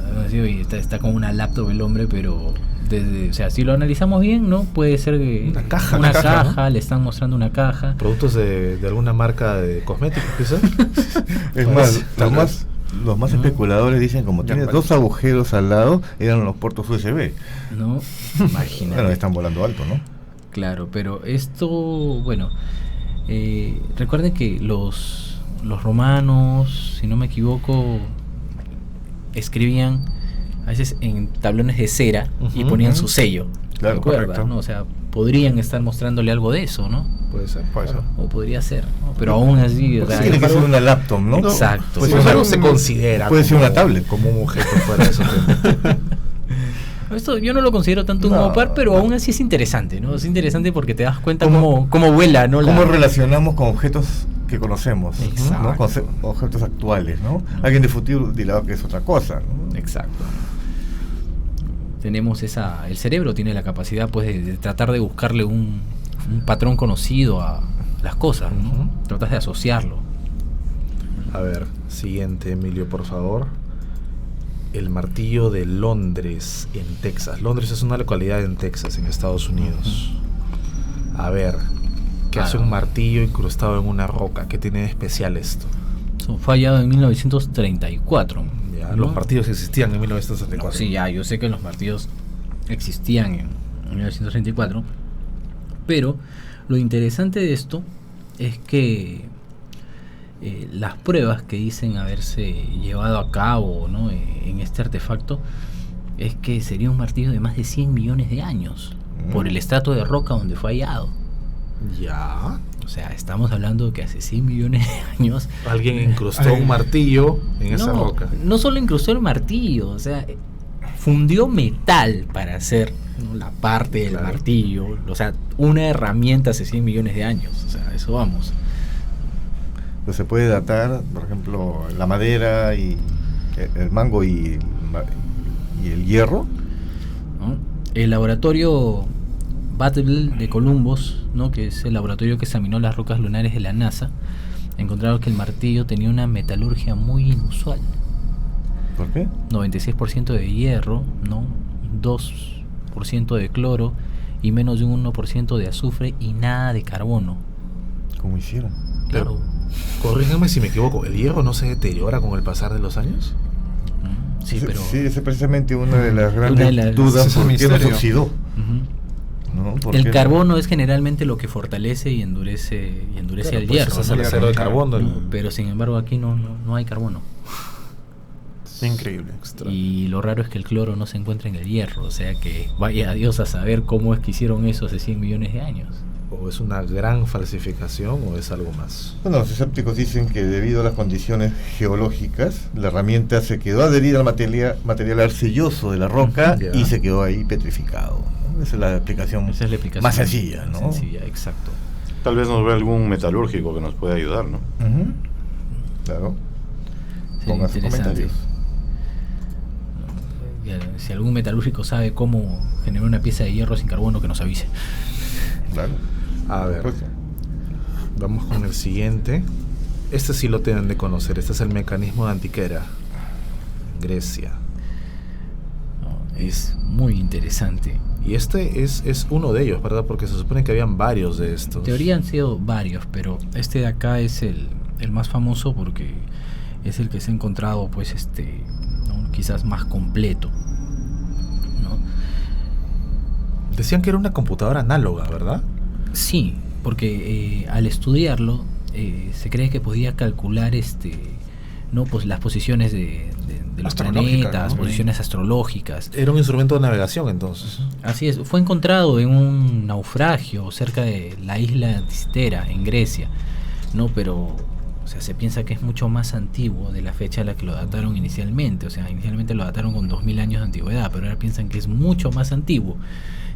[SPEAKER 4] está como una laptop el hombre, pero o sea, si lo analizamos bien, ¿no? Puede ser
[SPEAKER 1] una caja,
[SPEAKER 4] ¿no? Le están mostrando una caja.
[SPEAKER 1] Productos de alguna marca de cosméticos, quizás.
[SPEAKER 3] Es más, los más especuladores dicen como
[SPEAKER 2] Ya
[SPEAKER 3] tiene
[SPEAKER 2] parece.
[SPEAKER 3] 2 agujeros al lado, eran los puertos USB.
[SPEAKER 4] ¿No? Imagínate.
[SPEAKER 3] Bueno, están volando alto, ¿no?
[SPEAKER 4] Claro, pero esto, bueno, recuerden que los romanos, si no me equivoco, escribían a veces en tablones de cera y
[SPEAKER 1] Ujú,
[SPEAKER 4] ponían
[SPEAKER 3] ujú.
[SPEAKER 4] su sello.
[SPEAKER 3] Claro,
[SPEAKER 4] ¿Recuerdas,
[SPEAKER 3] correcto.
[SPEAKER 4] no? O sea, podrían estar mostrándole algo de eso, ¿no?
[SPEAKER 1] Puede ser.
[SPEAKER 2] Puede ser.
[SPEAKER 4] O podría ser, ¿no? Pero aún así, o sea,
[SPEAKER 3] Tiene que ser una laptop, ¿no?
[SPEAKER 4] Exacto.
[SPEAKER 3] Pues
[SPEAKER 1] Sin
[SPEAKER 3] sí,
[SPEAKER 1] embargo,
[SPEAKER 3] sí,
[SPEAKER 1] se considera
[SPEAKER 3] puede ser
[SPEAKER 1] como-
[SPEAKER 3] una tablet.
[SPEAKER 1] como un objeto fuera de eso.
[SPEAKER 4] esto yo no lo considero tanto un
[SPEAKER 3] No,
[SPEAKER 4] OPAR, pero
[SPEAKER 3] no.
[SPEAKER 4] aún así es interesante, ¿no? Es interesante porque te das cuenta
[SPEAKER 3] ¿Cómo-
[SPEAKER 4] cómo vuela, ¿no?
[SPEAKER 3] ¿Cómo relacionamos con objetos que conocemos?
[SPEAKER 4] Exacto.
[SPEAKER 3] ¿no? Con objetos actuales, ¿no? Alguien de futuro dirá que es otra cosa, ¿no?
[SPEAKER 4] Exacto. Tenemos el cerebro tiene la capacidad pues de tratar de buscarle un patrón conocido a las cosas, ¿no?
[SPEAKER 1] Ujú.
[SPEAKER 4] Tratas de asociarlo.
[SPEAKER 1] A ver, siguiente, Emilio, por favor. El martillo de Londres, en Texas. Londres es una localidad en Texas, en Estados Unidos. A ver, ¿qué hace un martillo incrustado en una roca? ¿Qué tiene de especial esto?
[SPEAKER 4] Eso fue hallado en 1934.
[SPEAKER 1] Ya,
[SPEAKER 4] ¿no?
[SPEAKER 1] los martillos existían en
[SPEAKER 4] No,
[SPEAKER 1] 1964.
[SPEAKER 4] sí, ya, yo sé que los martillos existían en 1934, pero lo interesante de esto es que las pruebas que dicen haberse llevado a cabo, ¿no? En este artefacto es que sería un martillo de más de 100 millones de años por el estrato de roca donde fue hallado.
[SPEAKER 1] Ya.
[SPEAKER 4] O sea, estamos hablando de que hace 100 millones de años
[SPEAKER 1] Alguien incrustó un martillo en esa roca.
[SPEAKER 4] no solo incrustó el martillo, o sea, fundió metal para hacer, ¿no?, la parte del
[SPEAKER 1] Claro.
[SPEAKER 4] martillo, o sea, una herramienta hace 100 millones de años, o sea, eso vamos.
[SPEAKER 3] Pues se puede datar, por ejemplo, la madera y el mango y el hierro.
[SPEAKER 4] ¿No? El laboratorio Battle de Columbus, ¿no?, que es el laboratorio que examinó las rocas lunares de la NASA, encontraron que el martillo tenía una metalurgia muy inusual.
[SPEAKER 3] ¿Por qué?
[SPEAKER 4] 96% de hierro, ¿no? 2% de cloro y menos de un 1% de azufre y nada de carbono.
[SPEAKER 3] ¿Cómo hicieron?
[SPEAKER 1] Pero, corrígeme si me equivoco, ¿el hierro no se deteriora con el pasar de los años?
[SPEAKER 4] Sí, pero
[SPEAKER 3] Sí, esa es precisamente una de las
[SPEAKER 4] Una
[SPEAKER 3] grandes
[SPEAKER 4] de las-
[SPEAKER 3] dudas
[SPEAKER 2] ese es el
[SPEAKER 3] por qué no se
[SPEAKER 2] misterio.
[SPEAKER 3] oxidó.
[SPEAKER 4] Ujú.
[SPEAKER 3] ¿No? ¿Por
[SPEAKER 4] El
[SPEAKER 3] qué no?
[SPEAKER 4] carbono es generalmente lo que fortalece y endurece
[SPEAKER 1] Claro,
[SPEAKER 4] el
[SPEAKER 1] pues
[SPEAKER 4] hierro,
[SPEAKER 1] ese es
[SPEAKER 4] ¿no?
[SPEAKER 1] el acero de
[SPEAKER 2] Claro.
[SPEAKER 1] carbono.
[SPEAKER 4] ¿No? Pero sin embargo aquí no hay carbono.
[SPEAKER 2] Increíble.
[SPEAKER 4] Y lo raro es que el cloro no se encuentra en el hierro, o sea que vaya a Dios a saber cómo es que hicieron eso hace 100 millones de años.
[SPEAKER 1] ¿O es una gran falsificación o es algo más?
[SPEAKER 3] Bueno, los escépticos dicen que debido a las condiciones geológicas, la herramienta se quedó adherida al material arcilloso de la roca
[SPEAKER 1] Ya.
[SPEAKER 3] y se quedó ahí petrificado, ¿no? Esa es la explicación,
[SPEAKER 4] Esa es la explicación
[SPEAKER 3] más sencilla, ¿no?
[SPEAKER 4] Sencilla, exacto.
[SPEAKER 5] Tal vez nos vea algún metalúrgico que nos pueda ayudar, ¿no?
[SPEAKER 3] Ujú. Claro.
[SPEAKER 4] Sería
[SPEAKER 3] Pongan sus
[SPEAKER 4] interesante.
[SPEAKER 3] comentarios.
[SPEAKER 4] Si algún metalúrgico sabe cómo generar una pieza de hierro sin carbono, que nos avise.
[SPEAKER 3] Claro.
[SPEAKER 1] A ver,
[SPEAKER 3] Pues,
[SPEAKER 1] vamos con el siguiente. Este sí lo tienen de conocer. Este es el mecanismo de Antiquera, Grecia.
[SPEAKER 4] ¿No? Es muy interesante.
[SPEAKER 1] Y este es uno de ellos, ¿verdad? Porque se supone que habían varios de estos.
[SPEAKER 4] En teoría han sido varios, pero este de acá es el más famoso porque es el que se ha encontrado, pues, ¿no?, quizás más completo, ¿no?
[SPEAKER 1] Decían que era una computadora análoga, ¿verdad?
[SPEAKER 4] Sí, porque al estudiarlo se cree que podía calcular no, pues las posiciones de los
[SPEAKER 2] Astrológicas,
[SPEAKER 4] planetas,
[SPEAKER 2] ¿no?
[SPEAKER 4] posiciones astrológicas.
[SPEAKER 1] Era un instrumento de navegación entonces.
[SPEAKER 4] Así es, fue encontrado en un naufragio cerca de la isla Citera, en Grecia, ¿no? Pero, o sea, se piensa que es mucho más antiguo de la fecha a la que lo dataron inicialmente. O sea, inicialmente lo dataron con 2000 años de antigüedad, pero ahora piensan que es mucho más antiguo.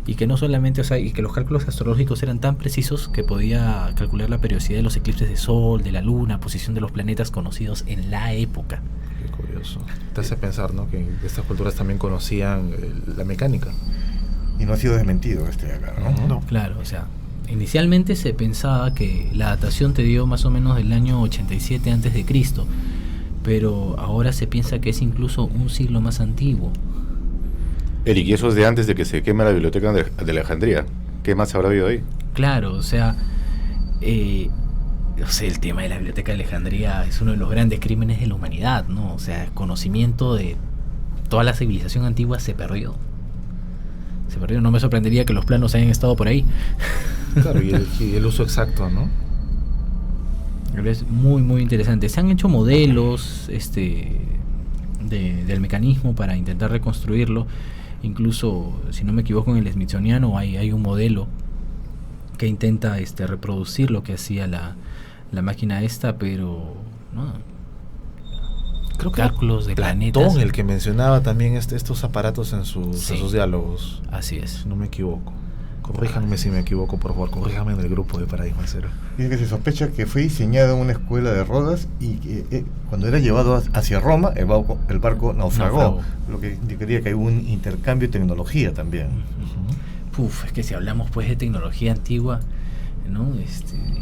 [SPEAKER 4] Y que no solamente, o sea, y que los cálculos astrológicos eran tan precisos que podía calcular la periodicidad de los eclipses de sol, de la luna, posición de los planetas conocidos en la época.
[SPEAKER 1] Qué curioso. Te hace pensar, ¿no? Que estas culturas también conocían la mecánica.
[SPEAKER 3] y no ha sido desmentido de acá, ¿no?
[SPEAKER 2] No.
[SPEAKER 4] Claro, o sea, inicialmente se pensaba que la datación te dio más o menos del año 87 antes de Cristo, pero ahora se piensa que es incluso un siglo más antiguo.
[SPEAKER 5] Eric, y eso es de antes de que se queme la biblioteca de Alejandría. ¿Qué más habrá habido ahí?
[SPEAKER 4] Claro, o sea, o sea, el tema de la Biblioteca de Alejandría es uno de los grandes crímenes de la humanidad, ¿no? O sea, el conocimiento de toda la civilización antigua se perdió. Se perdió, no me sorprendería que los planos hayan estado por ahí.
[SPEAKER 1] Claro, y el uso exacto, ¿no?
[SPEAKER 4] Pero es muy, muy interesante. Se han hecho modelos del mecanismo para intentar reconstruirlo. Incluso, si no me equivoco, en el Smithsoniano hay un modelo que intenta reproducir lo que hacía la máquina esta, pero no.
[SPEAKER 1] Creo que
[SPEAKER 4] Cálculos de
[SPEAKER 1] Platón,
[SPEAKER 4] planetas.
[SPEAKER 1] el que mencionaba también estos aparatos en sus diálogos,
[SPEAKER 4] Así es.
[SPEAKER 1] si no me equivoco. Corríjanme si me equivoco, por favor, corríjanme en el grupo de Paradigma Cero.
[SPEAKER 3] Dice que se sospecha que fue diseñado en una escuela de Rodas y que cuando era llevado hacia Roma, el barco naufragó, lo que indicaría que hubo un intercambio de tecnología también.
[SPEAKER 4] Es que si hablamos pues de tecnología antigua, ¿no?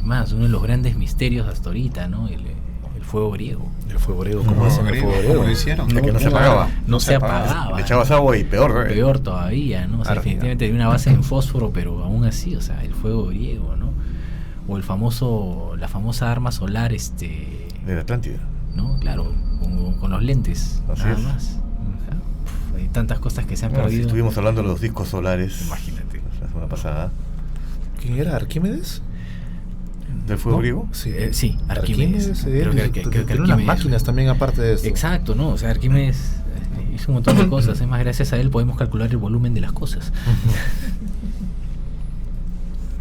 [SPEAKER 4] Más uno de los grandes misterios hasta ahorita, ¿no? El fuego griego.
[SPEAKER 1] El fuego griego, ¿cómo hacen el fuego griego?
[SPEAKER 2] ¿Cómo lo hicieron?
[SPEAKER 3] De que no se apagaba.
[SPEAKER 4] No se apagaba.
[SPEAKER 3] Le echabas agua y peor.
[SPEAKER 4] Peor todavía, ¿no? O sea, definitivamente tenía una base en fósforo, pero aún así, o sea, el fuego griego, ¿no? O la famosa arma solar,
[SPEAKER 3] De la Atlántida.
[SPEAKER 4] ¿no? Claro, con los lentes,
[SPEAKER 3] Así
[SPEAKER 4] nada
[SPEAKER 3] es.
[SPEAKER 4] más. O sea, hay tantas cosas que se han
[SPEAKER 3] Bueno, si
[SPEAKER 4] perdido.
[SPEAKER 3] estuvimos hablando de los discos solares.
[SPEAKER 4] Imagínate.
[SPEAKER 3] La semana pasada.
[SPEAKER 1] ¿Quién era? ¿Arquímedes?
[SPEAKER 3] ¿Del fuego
[SPEAKER 1] ¿No?
[SPEAKER 3] griego?
[SPEAKER 4] Sí, Arquímedes. Creo que
[SPEAKER 1] Tiene unas
[SPEAKER 4] Arquímedes-
[SPEAKER 1] máquinas también aparte de esto.
[SPEAKER 4] Exacto, ¿no? O sea, Arquímedes hizo un montón de cosas. Es más, gracias a él podemos calcular el volumen de las cosas.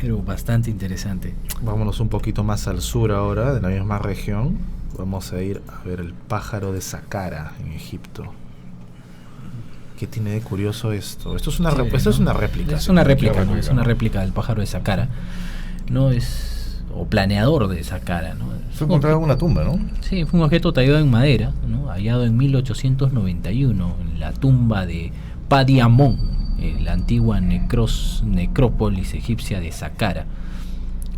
[SPEAKER 4] Pero bastante interesante.
[SPEAKER 1] Vámonos un poquito más al sur ahora, de la misma región. Vamos a ir a ver el pájaro de Saqqara en Egipto. ¿Qué tiene de curioso esto? Esto es una,
[SPEAKER 4] Sí,
[SPEAKER 1] esto
[SPEAKER 4] ¿no?
[SPEAKER 1] es una réplica.
[SPEAKER 4] Es una réplica, ¿no?
[SPEAKER 1] ¿no?
[SPEAKER 4] Es una réplica del pájaro de Saqqara. No es... o planeador de Saqqara, ¿no?
[SPEAKER 3] Fue encontrado en una tumba, ¿no?
[SPEAKER 4] Sí, fue un objeto tallado en madera, ¿no? Hallado en 1891 en la tumba de Padiamón, la antigua necrópolis egipcia de Saqqara.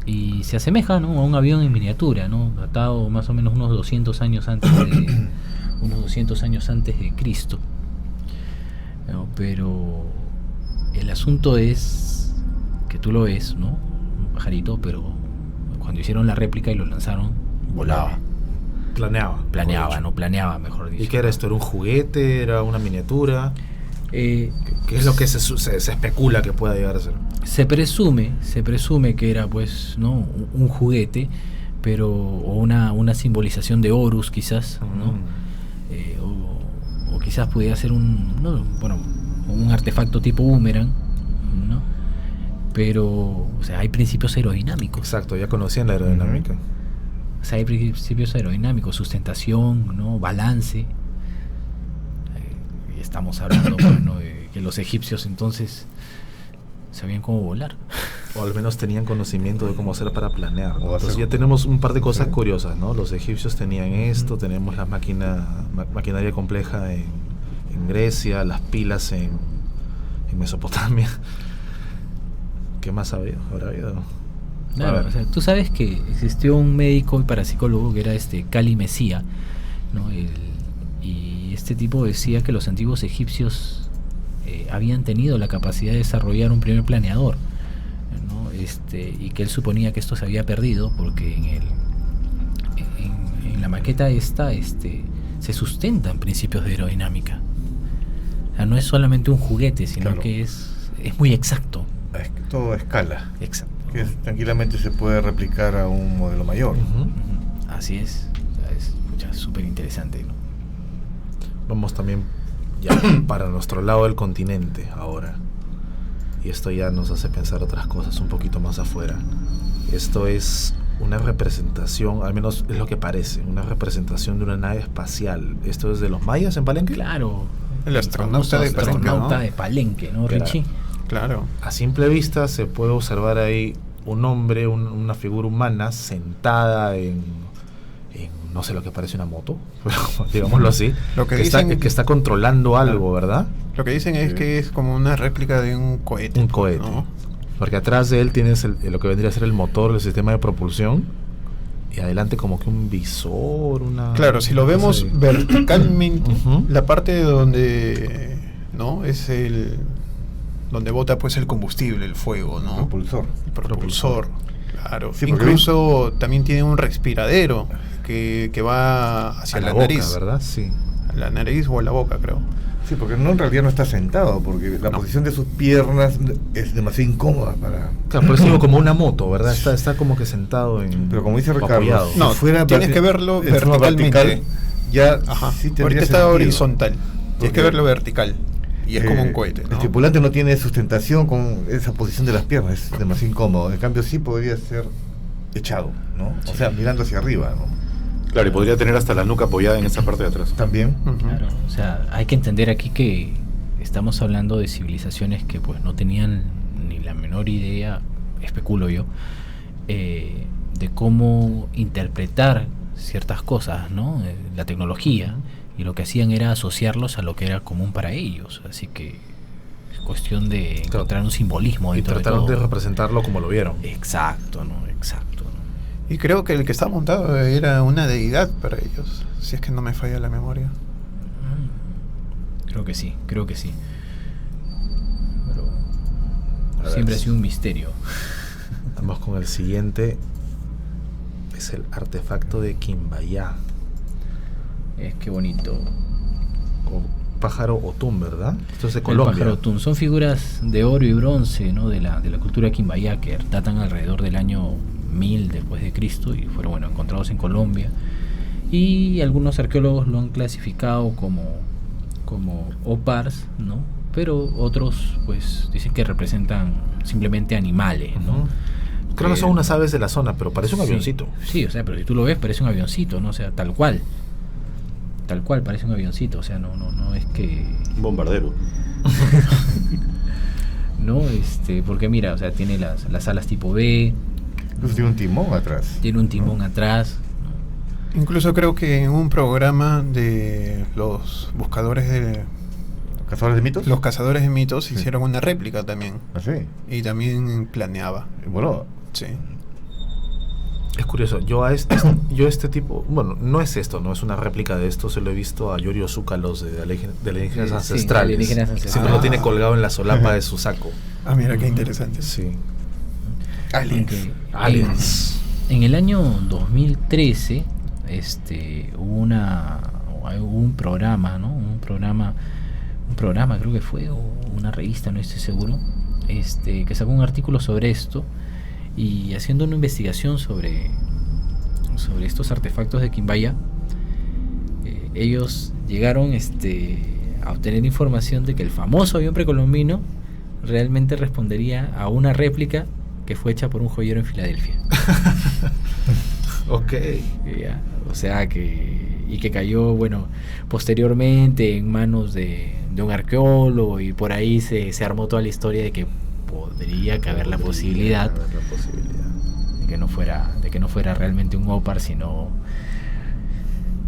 [SPEAKER 4] Y se asemeja, ¿no?, a un avión en miniatura, ¿no?, datado más o menos unos 200 años antes de Cristo. ¿No? Pero el asunto es que tú lo ves, ¿no?, un pajarito, pero cuando hicieron la réplica y lo lanzaron, volaba. Planeaba, mejor dicho.
[SPEAKER 1] ¿Y qué era esto? ¿Era un juguete? ¿Era una miniatura? ¿Qué es lo que se especula que pueda llegar a ser?
[SPEAKER 4] Se presume que era, pues, ¿no?, un juguete, pero o una simbolización de Horus, quizás, ¿no? O quizás pudiera ser un artefacto tipo boomerang, ¿no? Pero, o sea, hay principios aerodinámicos.
[SPEAKER 1] Exacto, ya conocían la aerodinámica.
[SPEAKER 4] O sea, hay principios aerodinámicos, sustentación, ¿no?, balance. Y estamos hablando, bueno, de que los egipcios entonces sabían cómo volar.
[SPEAKER 1] O al menos tenían conocimiento de cómo hacer para planear, ¿no?
[SPEAKER 3] O hacer-
[SPEAKER 1] Entonces ya tenemos un par de cosas
[SPEAKER 3] Sí.
[SPEAKER 1] curiosas, ¿no? Los egipcios tenían esto, tenemos la maquinaria compleja en Grecia, las pilas en Mesopotamia. ¿Qué más habrá habido?
[SPEAKER 4] Claro, o sea, tú sabes que existió un médico y parapsicólogo que era Kali Mesía, ¿no? Y este tipo decía que los antiguos egipcios habían tenido la capacidad de desarrollar un primer planeador, ¿no? Y que él suponía que esto se había perdido porque en la maqueta esta se sustentan principios de aerodinámica. O sea, no es solamente un juguete, sino
[SPEAKER 3] Claro.
[SPEAKER 4] que es muy exacto.
[SPEAKER 3] Todo a escala.
[SPEAKER 4] Exacto.
[SPEAKER 3] Que tranquilamente se puede replicar a un modelo mayor.
[SPEAKER 1] Ujú.
[SPEAKER 4] Así es. O sea, es súper interesante, ¿no?
[SPEAKER 1] Vamos también ya para nuestro lado del continente ahora. Y esto ya nos hace pensar otras cosas un poquito más afuera. Esto es una representación, al menos es lo que parece, una representación de una nave espacial. ¿Esto es de los mayas en Palenque?
[SPEAKER 4] Claro.
[SPEAKER 2] El astronauta de Palenque,
[SPEAKER 4] astronauta
[SPEAKER 2] ¿no?
[SPEAKER 4] de Palenque, ¿no,
[SPEAKER 1] Claro.
[SPEAKER 4] Richie?
[SPEAKER 2] Claro.
[SPEAKER 1] A simple vista se puede observar ahí un hombre, una figura humana sentada en no sé lo que parece una moto, pero digámoslo así,
[SPEAKER 2] Lo que
[SPEAKER 1] está,
[SPEAKER 2] dicen-
[SPEAKER 1] que está controlando algo, ¿verdad?
[SPEAKER 2] Lo que dicen es que es como una réplica de un cohete.
[SPEAKER 1] Un cohete.
[SPEAKER 2] ¿no?
[SPEAKER 1] Porque atrás de él tienes lo que vendría a ser el motor, el sistema de propulsión, y adelante como que un visor, una...
[SPEAKER 2] Claro, si lo vemos
[SPEAKER 1] no sé.
[SPEAKER 2] verticalmente,
[SPEAKER 1] Ujú.
[SPEAKER 2] la parte donde no es donde bota pues el combustible, el fuego, ¿no?
[SPEAKER 3] Propulsor.
[SPEAKER 2] El propulsor. Claro,
[SPEAKER 3] Sí, porque
[SPEAKER 2] incluso también tiene un respiradero que va hacia
[SPEAKER 1] A
[SPEAKER 2] la,
[SPEAKER 1] la boca,
[SPEAKER 2] nariz,
[SPEAKER 1] ¿verdad? Sí.
[SPEAKER 2] a la nariz o a la boca, creo.
[SPEAKER 3] Sí, porque no, en realidad no está sentado, porque la posición de sus piernas es demasiado incómoda para...
[SPEAKER 1] Claro, por eso digo como una moto, ¿verdad? Está como que sentado en...
[SPEAKER 3] Pero como dice
[SPEAKER 1] o
[SPEAKER 3] Ricardo,
[SPEAKER 1] apoyado.
[SPEAKER 3] si
[SPEAKER 2] No,
[SPEAKER 3] fuera
[SPEAKER 2] tienes
[SPEAKER 3] verti-
[SPEAKER 2] que verlo
[SPEAKER 3] en forma
[SPEAKER 2] verticalmente.
[SPEAKER 3] vertical, ya
[SPEAKER 2] Ajá.
[SPEAKER 3] sí tendría
[SPEAKER 2] Ahorita está
[SPEAKER 3] sentido.
[SPEAKER 2] horizontal. Tienes
[SPEAKER 3] Porque,
[SPEAKER 2] que verlo vertical. Y es como un cohete,
[SPEAKER 3] El
[SPEAKER 2] ¿no?
[SPEAKER 3] tripulante no tiene sustentación con esa posición de las piernas, es demasiado incómodo. En cambio sí podría ser echado, ¿no? O sea, mirando hacia arriba, ¿no?
[SPEAKER 5] Claro, y podría tener hasta la nuca apoyada en esa parte de atrás.
[SPEAKER 3] También.
[SPEAKER 2] Ujú.
[SPEAKER 4] Claro, o sea, hay que entender aquí que estamos hablando de civilizaciones que pues no tenían ni la menor idea, especulo yo, de cómo interpretar ciertas cosas, ¿no? La tecnología, y lo que hacían era asociarlos a lo que era común para ellos, así que es cuestión de encontrar un simbolismo
[SPEAKER 1] Y
[SPEAKER 4] dentro de
[SPEAKER 1] trataron
[SPEAKER 4] todo.
[SPEAKER 1] de representarlo como lo vieron.
[SPEAKER 4] Exacto, ¿no? Exacto, ¿no?
[SPEAKER 2] Y creo que el que está montado era una deidad para ellos, si es que no me falla la memoria.
[SPEAKER 4] Creo que sí, creo que sí.
[SPEAKER 1] A
[SPEAKER 4] Pero
[SPEAKER 1] ver,
[SPEAKER 4] siempre ha sido un misterio.
[SPEAKER 1] Vamos con el siguiente. Es el artefacto de Quimbaya.
[SPEAKER 4] Es que bonito.
[SPEAKER 1] O pájaro Otún, ¿verdad? Esto es de
[SPEAKER 4] El
[SPEAKER 1] Colombia.
[SPEAKER 4] pájaro Otún. Son figuras de oro y bronce, ¿no? de la cultura quimbaya, que datan alrededor del año 1000 después de Cristo y fueron encontrados en Colombia. Y algunos arqueólogos lo han clasificado como opars, ¿no? Pero otros pues dicen que representan simplemente animales, ¿no?
[SPEAKER 1] Ujú. Creo que son unas aves de la zona, pero parece un
[SPEAKER 4] Sí,
[SPEAKER 1] avioncito.
[SPEAKER 4] Sí, o sea, pero si tú lo ves parece un avioncito, ¿no? O sea, tal cual parece un avioncito, o sea, no es que
[SPEAKER 5] Un bombardero.
[SPEAKER 4] no, porque mira, o sea, tiene las alas tipo B,
[SPEAKER 3] Incluso tiene un timón atrás.
[SPEAKER 4] tiene un timón atrás, ¿no?
[SPEAKER 2] Incluso creo que en un programa de los buscadores de
[SPEAKER 3] ¿Cazadores de mitos?
[SPEAKER 2] los cazadores de mitos
[SPEAKER 3] Sí.
[SPEAKER 2] hicieron una réplica también.
[SPEAKER 3] Ah, sí.
[SPEAKER 2] Y también planeaba.
[SPEAKER 3] Bueno,
[SPEAKER 2] Sí.
[SPEAKER 1] Es curioso, yo este tipo, bueno, no es esto, no es una réplica de esto, se lo he visto a Yorio Zúcalos de alienígenas
[SPEAKER 4] Sí,
[SPEAKER 1] ancestrales.
[SPEAKER 4] alienígenas ancestrales.
[SPEAKER 1] Siempre lo tiene colgado en la solapa de su saco.
[SPEAKER 2] Ah, mira qué interesante.
[SPEAKER 1] Sí.
[SPEAKER 4] Aunque
[SPEAKER 1] Aliens.
[SPEAKER 4] en el año 2013 hubo un programa, ¿no? Un programa creo que fue, o una revista, no estoy seguro, que sacó un artículo sobre esto, y haciendo una investigación sobre estos artefactos de Quimbaya, ellos llegaron a obtener información de que el famoso avión precolombino realmente respondería a una réplica que fue hecha por un joyero en Filadelfia.
[SPEAKER 1] Ok.
[SPEAKER 4] Ya, o sea que cayó, bueno, posteriormente en manos de un arqueólogo, y por ahí se armó toda la historia de que podría caber la posibilidad de que no fuera realmente un OPAR, sino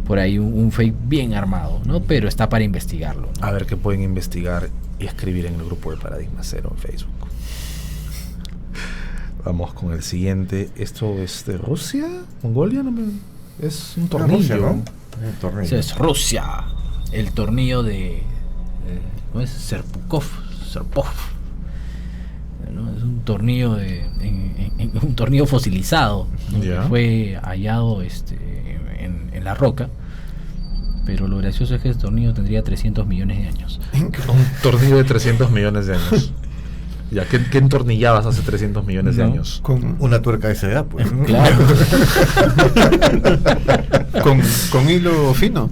[SPEAKER 4] por ahí un fake bien armado, ¿no? Pero está para investigarlo, ¿no?
[SPEAKER 1] A ver qué pueden investigar y escribir en el grupo de Paradigma Cero en Facebook. Vamos con el siguiente. ¿Esto es de Rusia? ¿Mongolia? Es un tornillo.
[SPEAKER 3] Rusia, ¿no? Un tornillo.
[SPEAKER 4] Esa es Rusia, el tornillo de ¿cómo es? Serpukov, ¿no? Es un tornillo un tornillo fosilizado, ¿no?
[SPEAKER 1] Ya.
[SPEAKER 4] Que fue hallado en la roca, pero lo gracioso es que el tornillo tendría 300 millones de años.
[SPEAKER 1] Un tornillo de 300 millones de años. Ya, ¿qué entornillabas hace 300 millones de
[SPEAKER 4] No.
[SPEAKER 1] años?
[SPEAKER 2] Con,
[SPEAKER 3] Una tuerca de esa edad, pues. ¿no?
[SPEAKER 4] Claro.
[SPEAKER 2] con hilo fino.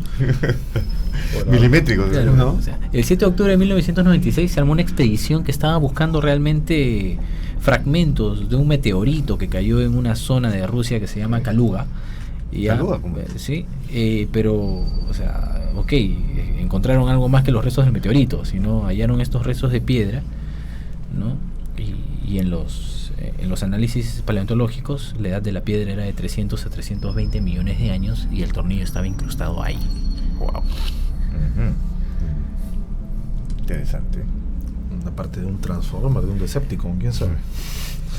[SPEAKER 3] Milimétrico.
[SPEAKER 4] Claro,
[SPEAKER 2] ¿no?
[SPEAKER 4] o sea, el 7 de octubre de 1996 se armó una expedición que estaba buscando realmente fragmentos de un meteorito que cayó en una zona de Rusia que se llama Kaluga. Y ya,
[SPEAKER 3] Kaluga, ¿cómo?
[SPEAKER 4] sí, pero, o sea, ok, encontraron algo más que los restos del meteorito, sino hallaron estos restos de piedra, ¿no? Y en los análisis paleontológicos la edad de la piedra era de 300 a 320 millones de años y el tornillo estaba incrustado ahí.
[SPEAKER 2] Wow.
[SPEAKER 3] Ujú. Interesante.
[SPEAKER 1] Una parte de un Transformer, de un Decepticon, quién sabe.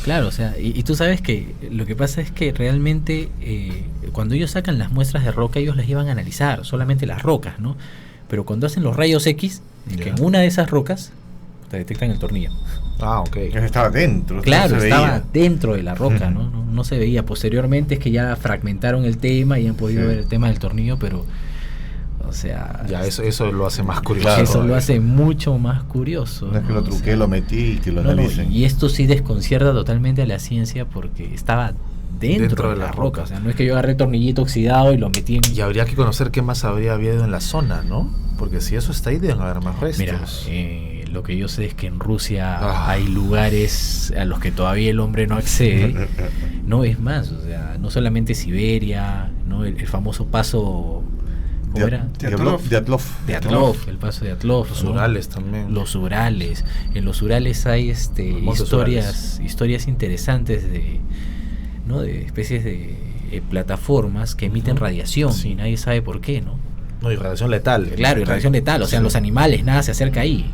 [SPEAKER 4] Claro, o sea, y tú sabes que lo que pasa es que realmente cuando ellos sacan las muestras de roca, ellos las llevan a analizar, solamente las rocas, ¿no? Pero cuando hacen los rayos X, es que
[SPEAKER 1] Ya.
[SPEAKER 4] en una de esas rocas te detectan el tornillo.
[SPEAKER 1] Ah, ok.
[SPEAKER 3] Ya estaba dentro.
[SPEAKER 4] Claro,
[SPEAKER 3] se
[SPEAKER 4] estaba
[SPEAKER 3] veía.
[SPEAKER 4] dentro de la roca, ¿no? no se veía. Posteriormente es que ya fragmentaron el tema y han podido
[SPEAKER 3] Sí.
[SPEAKER 4] ver el tema del tornillo, pero, o sea,
[SPEAKER 1] Ya, eso lo hace más curioso.
[SPEAKER 3] Claro.
[SPEAKER 4] eso lo hace mucho más curioso.
[SPEAKER 3] No es que lo
[SPEAKER 4] O
[SPEAKER 3] truqué,
[SPEAKER 4] sea,
[SPEAKER 3] lo metí y que lo
[SPEAKER 4] no,
[SPEAKER 3] analicen.
[SPEAKER 4] y esto sí desconcierta totalmente a la ciencia porque estaba dentro de la roca. O sea, no es que yo agarré el tornillito oxidado y lo metí en...
[SPEAKER 1] Y habría que conocer qué más habría habido en la zona, ¿no? Porque si eso está ahí, deben haber más restos.
[SPEAKER 4] Mira, lo que yo sé es que en Rusia
[SPEAKER 1] Ah.
[SPEAKER 4] hay lugares a los que todavía el hombre no accede. No es más, o sea, no solamente Siberia, ¿no? El famoso paso, ¿cómo era?
[SPEAKER 3] Diatlov.
[SPEAKER 4] De Atlov, el paso de Atlov.
[SPEAKER 1] Los
[SPEAKER 4] ¿no?
[SPEAKER 1] Urales también.
[SPEAKER 4] Los Urales. En los Urales hay
[SPEAKER 1] Los montes
[SPEAKER 4] historias interesantes ¿no? de especies de plataformas que emiten radiación
[SPEAKER 1] Sí.
[SPEAKER 4] y nadie sabe por qué, ¿no?
[SPEAKER 1] No, y radiación letal.
[SPEAKER 4] Claro, y radiación letal, o sea,
[SPEAKER 1] Sí.
[SPEAKER 4] los animales, nada se acerca ahí.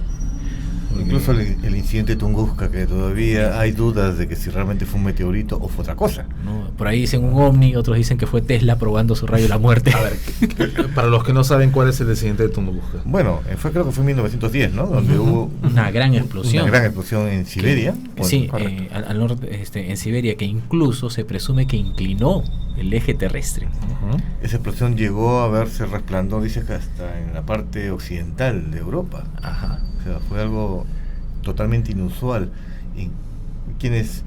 [SPEAKER 3] Incluso el incidente de Tunguska, que todavía hay dudas de que si realmente fue un meteorito o fue otra cosa.
[SPEAKER 4] ¿No? Por ahí dicen un ovni, otros dicen que fue Tesla probando su rayo de la muerte.
[SPEAKER 1] A ver, para los que no saben cuál es el incidente de Tunguska.
[SPEAKER 3] Bueno, creo que fue en 1910, ¿no? Donde hubo
[SPEAKER 4] Una gran explosión.
[SPEAKER 3] Una gran explosión en Siberia.
[SPEAKER 4] Sí,
[SPEAKER 3] Correcto.
[SPEAKER 4] al norte, en Siberia, que incluso se presume que inclinó el eje terrestre.
[SPEAKER 1] Ujú.
[SPEAKER 3] Esa explosión llegó a verse resplandor, dice que hasta en la parte occidental de Europa.
[SPEAKER 4] Ajá.
[SPEAKER 3] O sea, fue algo totalmente inusual. Y quienes,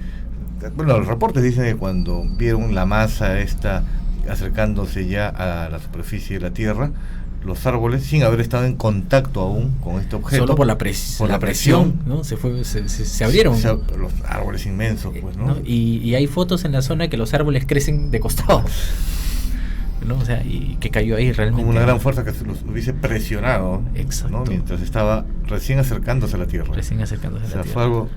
[SPEAKER 3] bueno, los reportes dicen que cuando vieron la masa esta acercándose ya a la superficie de la Tierra, los árboles, sin haber estado en contacto aún con este objeto,
[SPEAKER 4] Solo por la
[SPEAKER 3] por
[SPEAKER 4] presión, ¿no? Se abrieron.
[SPEAKER 3] los árboles inmensos, pues, ¿no?
[SPEAKER 4] ¿no? Y hay fotos en la zona que los árboles crecen de costado. ¿No? O sea, y que cayó ahí realmente.
[SPEAKER 3] Como una gran fuerza que se los hubiese presionado,
[SPEAKER 4] Exacto.
[SPEAKER 3] ¿no? Mientras estaba recién acercándose a la Tierra.
[SPEAKER 4] Recién acercándose
[SPEAKER 3] O
[SPEAKER 4] a
[SPEAKER 3] sea,
[SPEAKER 4] la
[SPEAKER 3] fue
[SPEAKER 4] Tierra.
[SPEAKER 3] algo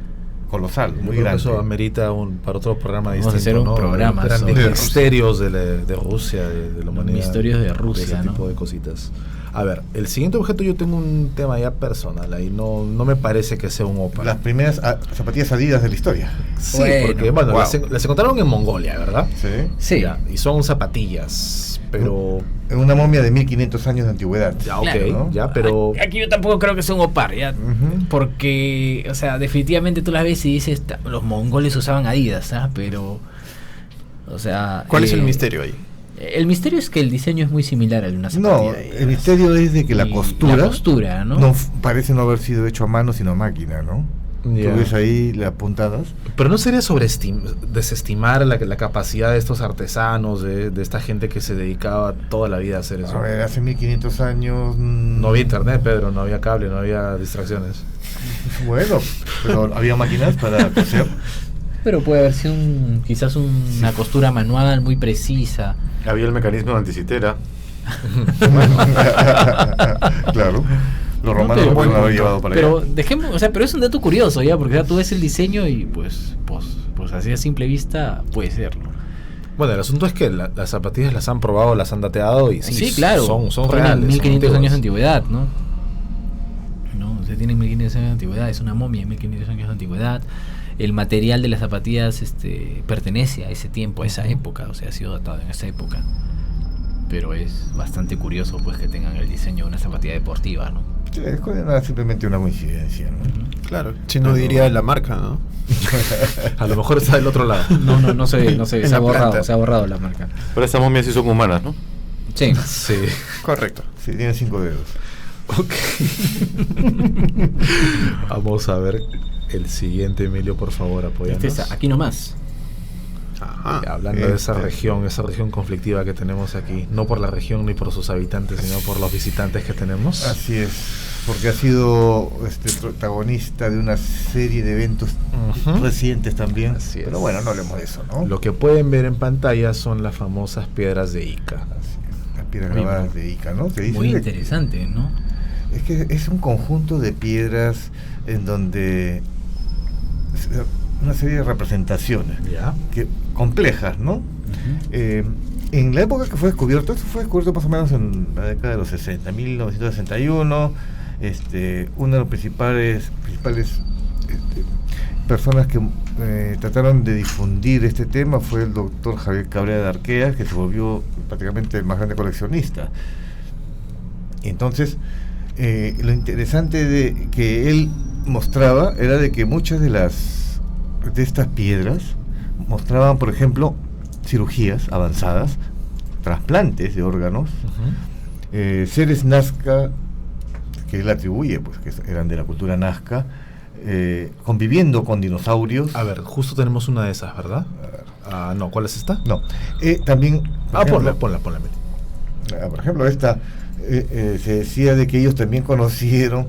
[SPEAKER 3] colosal,
[SPEAKER 1] Yo
[SPEAKER 3] muy
[SPEAKER 1] creo que
[SPEAKER 3] grande.
[SPEAKER 1] eso amerita para otro programa
[SPEAKER 4] Vamos a
[SPEAKER 1] distinto,
[SPEAKER 4] hacer un
[SPEAKER 1] ¿no?
[SPEAKER 4] programa
[SPEAKER 1] Grandes
[SPEAKER 4] sobre-
[SPEAKER 1] misterios de Rusia, de la humanidad.
[SPEAKER 4] Misterios de Rusia,
[SPEAKER 1] ese
[SPEAKER 4] ¿no?
[SPEAKER 1] tipo de cositas. A ver, el siguiente objeto yo tengo un tema ya personal ahí, no me parece que sea un OPA.
[SPEAKER 3] Las primeras zapatillas Adidas de la historia.
[SPEAKER 1] Sí,
[SPEAKER 4] Bueno,
[SPEAKER 1] porque bueno,
[SPEAKER 3] wow.
[SPEAKER 1] las encontraron en Mongolia, ¿verdad?
[SPEAKER 3] Sí.
[SPEAKER 4] Sí.
[SPEAKER 1] Ya, y son zapatillas, pero
[SPEAKER 3] En una momia de 1500 años de antigüedad.
[SPEAKER 1] ya, ok,
[SPEAKER 4] Claro,
[SPEAKER 3] ¿no?
[SPEAKER 1] ya, pero
[SPEAKER 4] Aquí yo tampoco creo que sea un opar, ya.
[SPEAKER 3] Ujú.
[SPEAKER 4] Porque, o sea, definitivamente tú las ves y dices, los mongoles usaban Adidas, ¿ah? Pero, o sea...
[SPEAKER 2] ¿Cuál es el misterio ahí?
[SPEAKER 4] El misterio es que el diseño es muy similar al de una
[SPEAKER 3] No,
[SPEAKER 4] zapatilla de Adidas.
[SPEAKER 3] el misterio es de que la
[SPEAKER 4] Y
[SPEAKER 3] costura,
[SPEAKER 4] ¿no?
[SPEAKER 3] parece no haber sido hecho a mano, sino a máquina, ¿no?
[SPEAKER 1] Ya.
[SPEAKER 3] Tú ves ahí las puntadas.
[SPEAKER 1] Pero no sería desestimar la capacidad de estos artesanos, de esta gente que se dedicaba toda la vida a hacer eso.
[SPEAKER 3] A ver, hace 1500 años...
[SPEAKER 1] No había internet, Pedro, no había cable, no había distracciones.
[SPEAKER 3] Bueno, pero había máquinas para coser.
[SPEAKER 4] Pero puede haber sido quizás una costura manual muy precisa.
[SPEAKER 5] Había el mecanismo de anticitera.
[SPEAKER 3] Claro. Los romanos
[SPEAKER 4] pero
[SPEAKER 3] lo pueden
[SPEAKER 4] bueno,
[SPEAKER 3] haber llevado para
[SPEAKER 4] Pero
[SPEAKER 3] allá.
[SPEAKER 4] dejemos, o sea, pero es un dato curioso ya, porque ya tú ves el diseño y pues así a simple vista puede ser, ¿no?
[SPEAKER 1] Bueno, el asunto es que las zapatillas las han probado, las han dateado y sí,
[SPEAKER 4] claro.
[SPEAKER 1] son
[SPEAKER 4] Tienen
[SPEAKER 1] reales.
[SPEAKER 4] 1500
[SPEAKER 1] son
[SPEAKER 4] años de
[SPEAKER 1] antiguas.
[SPEAKER 4] antigüedad, ¿no? No, o sea, tienen 1500 años de antigüedad, es una momia de 1500 años de antigüedad. El material de las zapatillas pertenece a ese tiempo, a esa época, o sea, ha sido datado en esa época. Pero es bastante curioso pues que tengan el diseño de una zapatilla deportiva, ¿no?
[SPEAKER 3] Sí, era simplemente una coincidencia, ¿no?
[SPEAKER 2] Claro, si no diría la marca, ¿no?
[SPEAKER 1] A lo mejor está del otro lado.
[SPEAKER 4] No se
[SPEAKER 2] En
[SPEAKER 4] se
[SPEAKER 2] la
[SPEAKER 4] ha borrado,
[SPEAKER 2] planta.
[SPEAKER 4] se ha borrado la marca.
[SPEAKER 5] Pero estas momias sí son humanas, ¿no?
[SPEAKER 4] Sí.
[SPEAKER 1] Sí.
[SPEAKER 2] Correcto.
[SPEAKER 3] Sí, tiene 5 dedos.
[SPEAKER 1] Ok. Vamos a ver el siguiente, Emilio, por favor, apóyanos.
[SPEAKER 4] Este está aquí nomás.
[SPEAKER 1] Hablando de esa región conflictiva que tenemos aquí, no por la región ni por sus habitantes, sino por los visitantes que tenemos.
[SPEAKER 3] Así es, porque ha sido protagonista de una serie de eventos
[SPEAKER 1] Ujú.
[SPEAKER 3] recientes también.
[SPEAKER 1] Así es.
[SPEAKER 3] Pero bueno, no hablemos de eso, ¿no?
[SPEAKER 1] Lo que pueden ver en pantalla son las famosas piedras de Ica.
[SPEAKER 3] Así es, las piedras
[SPEAKER 4] Muy
[SPEAKER 3] grabadas de Ica, ¿no? Se dice
[SPEAKER 4] Muy
[SPEAKER 3] de-
[SPEAKER 4] interesante, ¿no?
[SPEAKER 3] Es que es un conjunto de piedras en donde una serie de representaciones
[SPEAKER 1] ¿Ya?
[SPEAKER 3] complejas, ¿no? En la época que fue descubierto, esto fue descubierto más o menos en la década de los 60, 1961. Una de las principales personas que trataron de difundir este tema fue el doctor Javier Cabrera de Arquea, que se volvió prácticamente el más grande coleccionista. Y entonces, lo interesante de que él mostraba era de que muchas de estas piedras mostraban, por ejemplo, cirugías avanzadas, trasplantes de órganos, seres Nazca, que él atribuye, pues que eran de la cultura Nazca, conviviendo con dinosaurios.
[SPEAKER 1] A ver, justo tenemos una de esas, ¿verdad? No, ¿cuál es esta?
[SPEAKER 3] No, también...
[SPEAKER 1] Ponla.
[SPEAKER 3] Por ejemplo, esta... se decía de que ellos también conocieron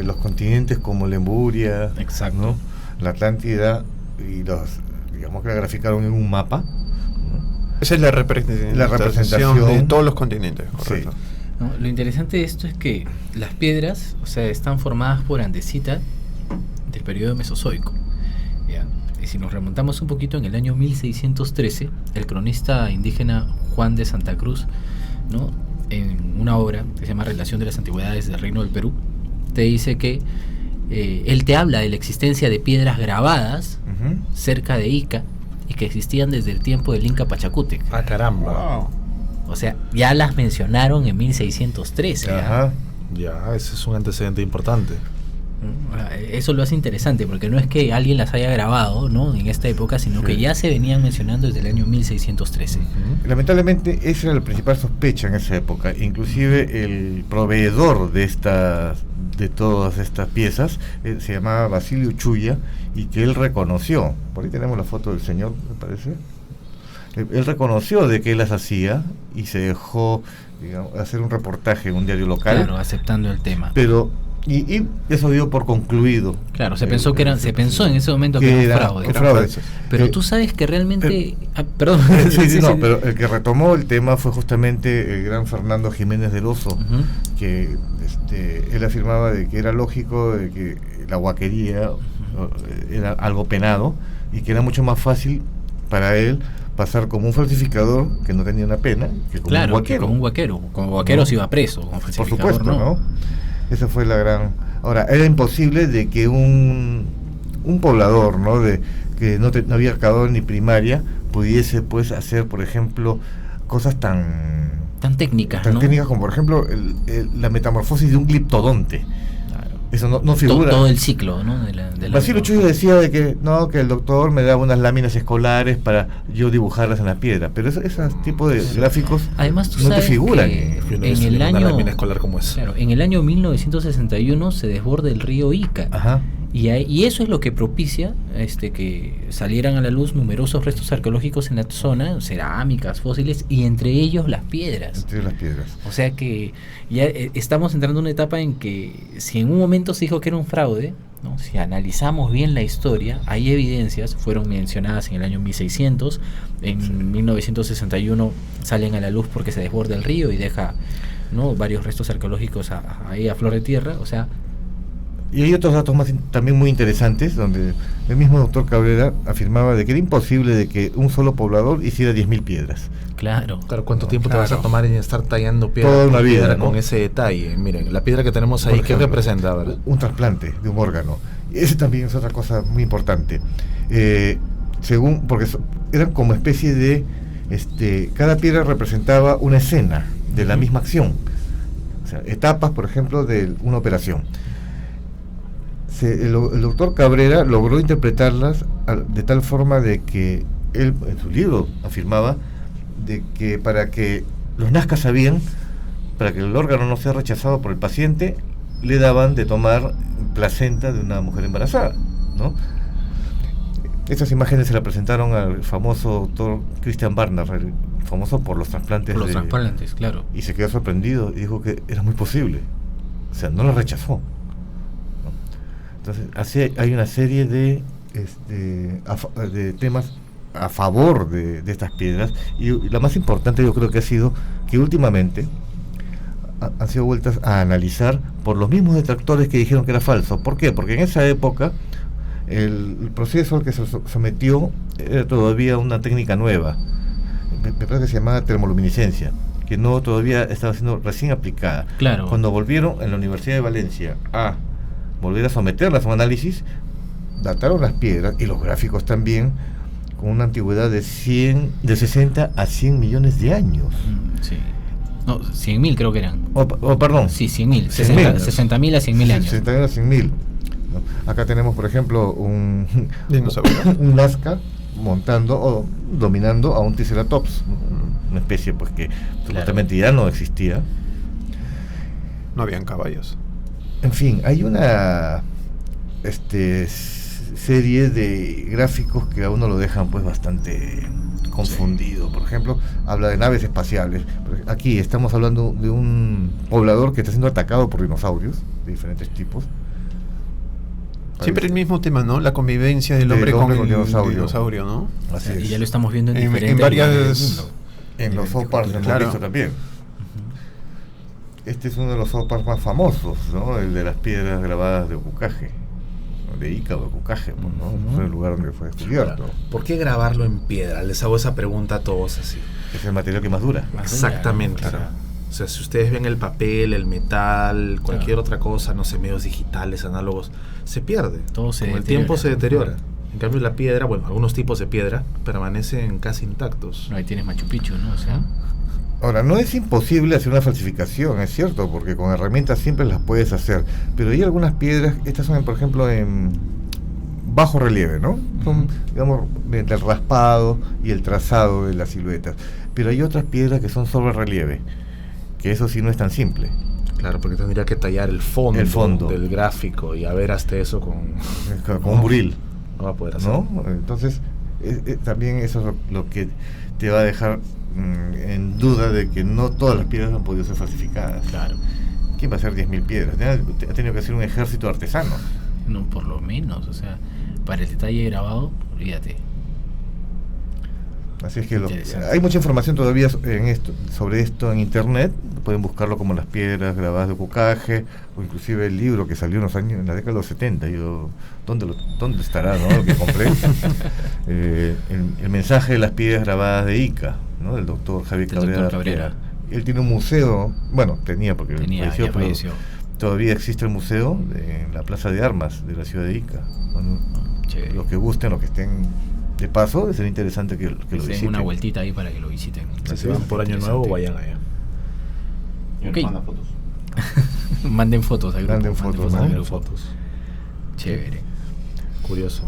[SPEAKER 3] los continentes como Lemuria,
[SPEAKER 4] Exacto,
[SPEAKER 3] ¿no? La Atlántida, y digamos que la graficaron en un mapa, ¿no?
[SPEAKER 2] Esa es la representación de todos los continentes, correcto.
[SPEAKER 3] Sí.
[SPEAKER 4] ¿no? Lo interesante de esto es que las piedras, o sea, están formadas por andesita del periodo Mesozoico. ¿Ya? Y si nos remontamos un poquito, en el año 1613, el cronista indígena Juan de Santa Cruz, ¿no?, en una obra que se llama Relación de las Antigüedades del Reino del Perú, te dice que él te habla de la existencia de piedras grabadas cerca de Ica y que existían desde el tiempo del Inca Pachacútec.
[SPEAKER 1] Ah, caramba.
[SPEAKER 2] Wow.
[SPEAKER 4] O sea, ya las mencionaron en 1613.
[SPEAKER 3] Ajá.
[SPEAKER 1] Ya, ese es un antecedente importante.
[SPEAKER 4] Eso lo hace interesante porque no es que alguien las haya grabado, ¿no?, en esta época, sino que ya se venían mencionando desde el año 1613.
[SPEAKER 3] Lamentablemente esa era la principal sospecha en esa época. Inclusive el proveedor de todas estas piezas se llamaba Basilio Chuya, y que él reconoció, por ahí tenemos la foto del señor, me parece, él reconoció de que él las hacía y se dejó, digamos, hacer un reportaje en un diario local.
[SPEAKER 4] Claro, aceptando el tema.
[SPEAKER 3] Pero y eso dio por concluido.
[SPEAKER 4] Claro, se pensó en ese momento que era un fraude. Pero tú sabes que realmente... perdón.
[SPEAKER 3] Sí, pero el que retomó el tema fue justamente el gran Fernando Jiménez del Oso, que él afirmaba de que era lógico, de que la huaquería era algo penado y que era mucho más fácil para él pasar como un falsificador que no tenía una pena que como un huaquero.
[SPEAKER 4] Como un huaquero. Como huaquero se iba preso, como falsificador.
[SPEAKER 3] Por supuesto, ¿no? Esa fue la gran... Ahora, era imposible de que un poblador, ¿no?, que no había acabado ni primaria, pudiese, pues, hacer, por ejemplo, cosas tan
[SPEAKER 4] técnicas,
[SPEAKER 3] tan
[SPEAKER 4] ¿no?
[SPEAKER 3] técnicas como, por ejemplo, la metamorfosis de un gliptodonte. Eso no figura.
[SPEAKER 4] Todo el ciclo, ¿no?
[SPEAKER 3] Basilio Chuyo decía de que que el doctor me daba unas láminas escolares para yo dibujarlas en la piedra, pero esos tipos de gráficos
[SPEAKER 4] además tú
[SPEAKER 3] no
[SPEAKER 4] sabes
[SPEAKER 3] te figuran.
[SPEAKER 4] Que
[SPEAKER 1] en
[SPEAKER 4] el año
[SPEAKER 1] lámina escolar como es.
[SPEAKER 4] Claro, en el año 1961 se desborda el río Ica.
[SPEAKER 3] Ajá.
[SPEAKER 4] Y eso es lo que propicia que salieran a la luz numerosos restos arqueológicos en la zona, cerámicas, fósiles, y entre ellos las piedras.
[SPEAKER 3] Entre las piedras.
[SPEAKER 4] O sea que ya estamos entrando en una etapa en que si en un momento se dijo que era un fraude, ¿no?, si analizamos bien la historia, hay evidencias, fueron mencionadas en el año 1600, en 1961 salen a la luz porque se desborda el río y deja, ¿no?, varios restos arqueológicos ahí a flor de tierra, o sea...
[SPEAKER 3] Y hay otros datos más también muy interesantes, donde el mismo doctor Cabrera afirmaba de que era imposible de que un solo poblador hiciera 10.000 piedras.
[SPEAKER 4] Claro.
[SPEAKER 1] ¿Cuánto tiempo te vas a tomar en estar tallando piedra?
[SPEAKER 3] Toda una vida, ¿no?,
[SPEAKER 1] con ese detalle. Miren, la piedra que tenemos ahí, ¿qué representa, verdad?
[SPEAKER 3] Un trasplante de un órgano. Y ese también es otra cosa muy importante. Porque eran como especie de... cada piedra representaba una escena de la misma acción. O sea, etapas, por ejemplo, de una operación. El doctor Cabrera logró interpretarlas de tal forma de que él en su libro afirmaba de que para que los nazcas sabían, para que el órgano no sea rechazado por el paciente, le daban de tomar placenta de una mujer embarazada, ¿no? Estas imágenes se la presentaron al famoso doctor Christian Barnard, famoso por los trasplantes.
[SPEAKER 4] Por los trasplantes, claro.
[SPEAKER 3] Y se quedó sorprendido y dijo que era muy posible. O sea, no lo rechazó. Entonces, hay una serie de temas a favor de estas piedras, y la más importante yo creo que ha sido que últimamente han sido vueltas a analizar por los mismos detractores que dijeron que era falso. ¿Por qué? Porque en esa época el proceso al que se sometió era todavía una técnica nueva, me parece que se llamaba termoluminiscencia, que no todavía estaba siendo recién aplicada.
[SPEAKER 4] Claro.
[SPEAKER 3] Cuando volvieron en la Universidad de Valencia a volver a someterlas a un análisis, dataron las piedras y los gráficos también con una antigüedad de 60 a 100 millones de años.
[SPEAKER 4] Sí. No, 100.000 creo que eran.
[SPEAKER 3] Perdón.
[SPEAKER 4] Sí, 100.000.
[SPEAKER 3] 60.000
[SPEAKER 4] a 100.000 años.
[SPEAKER 3] 60.000 a 100.000. ¿No? Acá tenemos, por ejemplo, un
[SPEAKER 2] dinosaurio,
[SPEAKER 3] un Nazca, montando o dominando a un Triceratops, una especie pues que supuestamente ya no existía.
[SPEAKER 2] No habían caballos.
[SPEAKER 3] En fin, hay una serie de gráficos que a uno lo dejan pues bastante confundido. Por ejemplo, habla de naves espaciales. Aquí estamos hablando de un poblador que está siendo atacado por dinosaurios de diferentes tipos.
[SPEAKER 2] Siempre el mismo tema, ¿no? La convivencia del hombre con el dinosaurio, ¿no?
[SPEAKER 3] Así es.
[SPEAKER 4] Y ya lo estamos viendo en
[SPEAKER 2] En
[SPEAKER 4] diferentes
[SPEAKER 2] varias...
[SPEAKER 4] lugares del mundo.
[SPEAKER 3] En los South Park lo hemos visto también. Este es uno de los South Park más famosos, ¿no? El de las piedras grabadas de Ocucaje, de Ica o de Ocucaje, pues, ¿no? Fue el lugar donde fue descubierto.
[SPEAKER 1] ¿Por qué grabarlo en piedra? Les hago esa pregunta a todos así.
[SPEAKER 3] Es el material que más dura.
[SPEAKER 1] Exactamente.
[SPEAKER 4] Claro.
[SPEAKER 1] O sea, si ustedes ven el papel, el metal, cualquier otra cosa, no sé, medios digitales, análogos, se pierde.
[SPEAKER 4] Todo se
[SPEAKER 1] Con el
[SPEAKER 4] deteriora.
[SPEAKER 1] tiempo se deteriora. En cambio, la piedra, bueno, algunos tipos de piedra permanecen casi intactos.
[SPEAKER 4] No, ahí tienes Machu Picchu, ¿no? O sea,
[SPEAKER 3] Ahora, no es imposible hacer una falsificación, es cierto, porque con herramientas siempre las puedes hacer, pero hay algunas piedras, estas son, por ejemplo, en bajo relieve, ¿no? Son, digamos, mediante el raspado y el trazado de las siluetas, pero hay otras piedras que son sobre relieve, que eso sí no es tan simple.
[SPEAKER 1] Claro, porque tendría que tallar el fondo del gráfico y a ver hasta eso con
[SPEAKER 3] un buril,
[SPEAKER 1] no va a poder hacer.
[SPEAKER 3] ¿no? Entonces, también eso es lo que te va a dejar en duda de que no todas las piedras han podido ser falsificadas.
[SPEAKER 4] claro.
[SPEAKER 3] ¿Quién va a hacer 10.000 piedras? Ha tenido que hacer un ejército de artesanos.
[SPEAKER 4] No, por lo menos, o sea, para el detalle grabado, olvídate.
[SPEAKER 3] Así es que
[SPEAKER 4] Interesante.
[SPEAKER 3] hay mucha información todavía sobre esto en internet. Pueden buscarlo como las piedras grabadas de Ocucaje, o inclusive el libro que salió en la década de los 70. Yo, ¿dónde estará, no? Lo que compré. El mensaje de las piedras grabadas de Ica, ¿no? Del doctor Javier Cabrera. Él tiene un museo, bueno, tenía porque
[SPEAKER 4] Ya falleció.
[SPEAKER 3] todavía existe el museo en la Plaza de Armas de la ciudad de Ica. Bueno,
[SPEAKER 4] Chévere.
[SPEAKER 3] los que gusten, los que estén de paso, sería interesante que lo
[SPEAKER 4] Den
[SPEAKER 3] visiten.
[SPEAKER 4] una vueltita ahí para que lo visiten.
[SPEAKER 1] Si se van por año nuevo, vayan allá.
[SPEAKER 4] Ok. Manden fotos al grupo.
[SPEAKER 3] Manden fotos,
[SPEAKER 4] al
[SPEAKER 3] manden
[SPEAKER 4] grupo.
[SPEAKER 1] Fotos.
[SPEAKER 4] Chévere.
[SPEAKER 1] Curioso.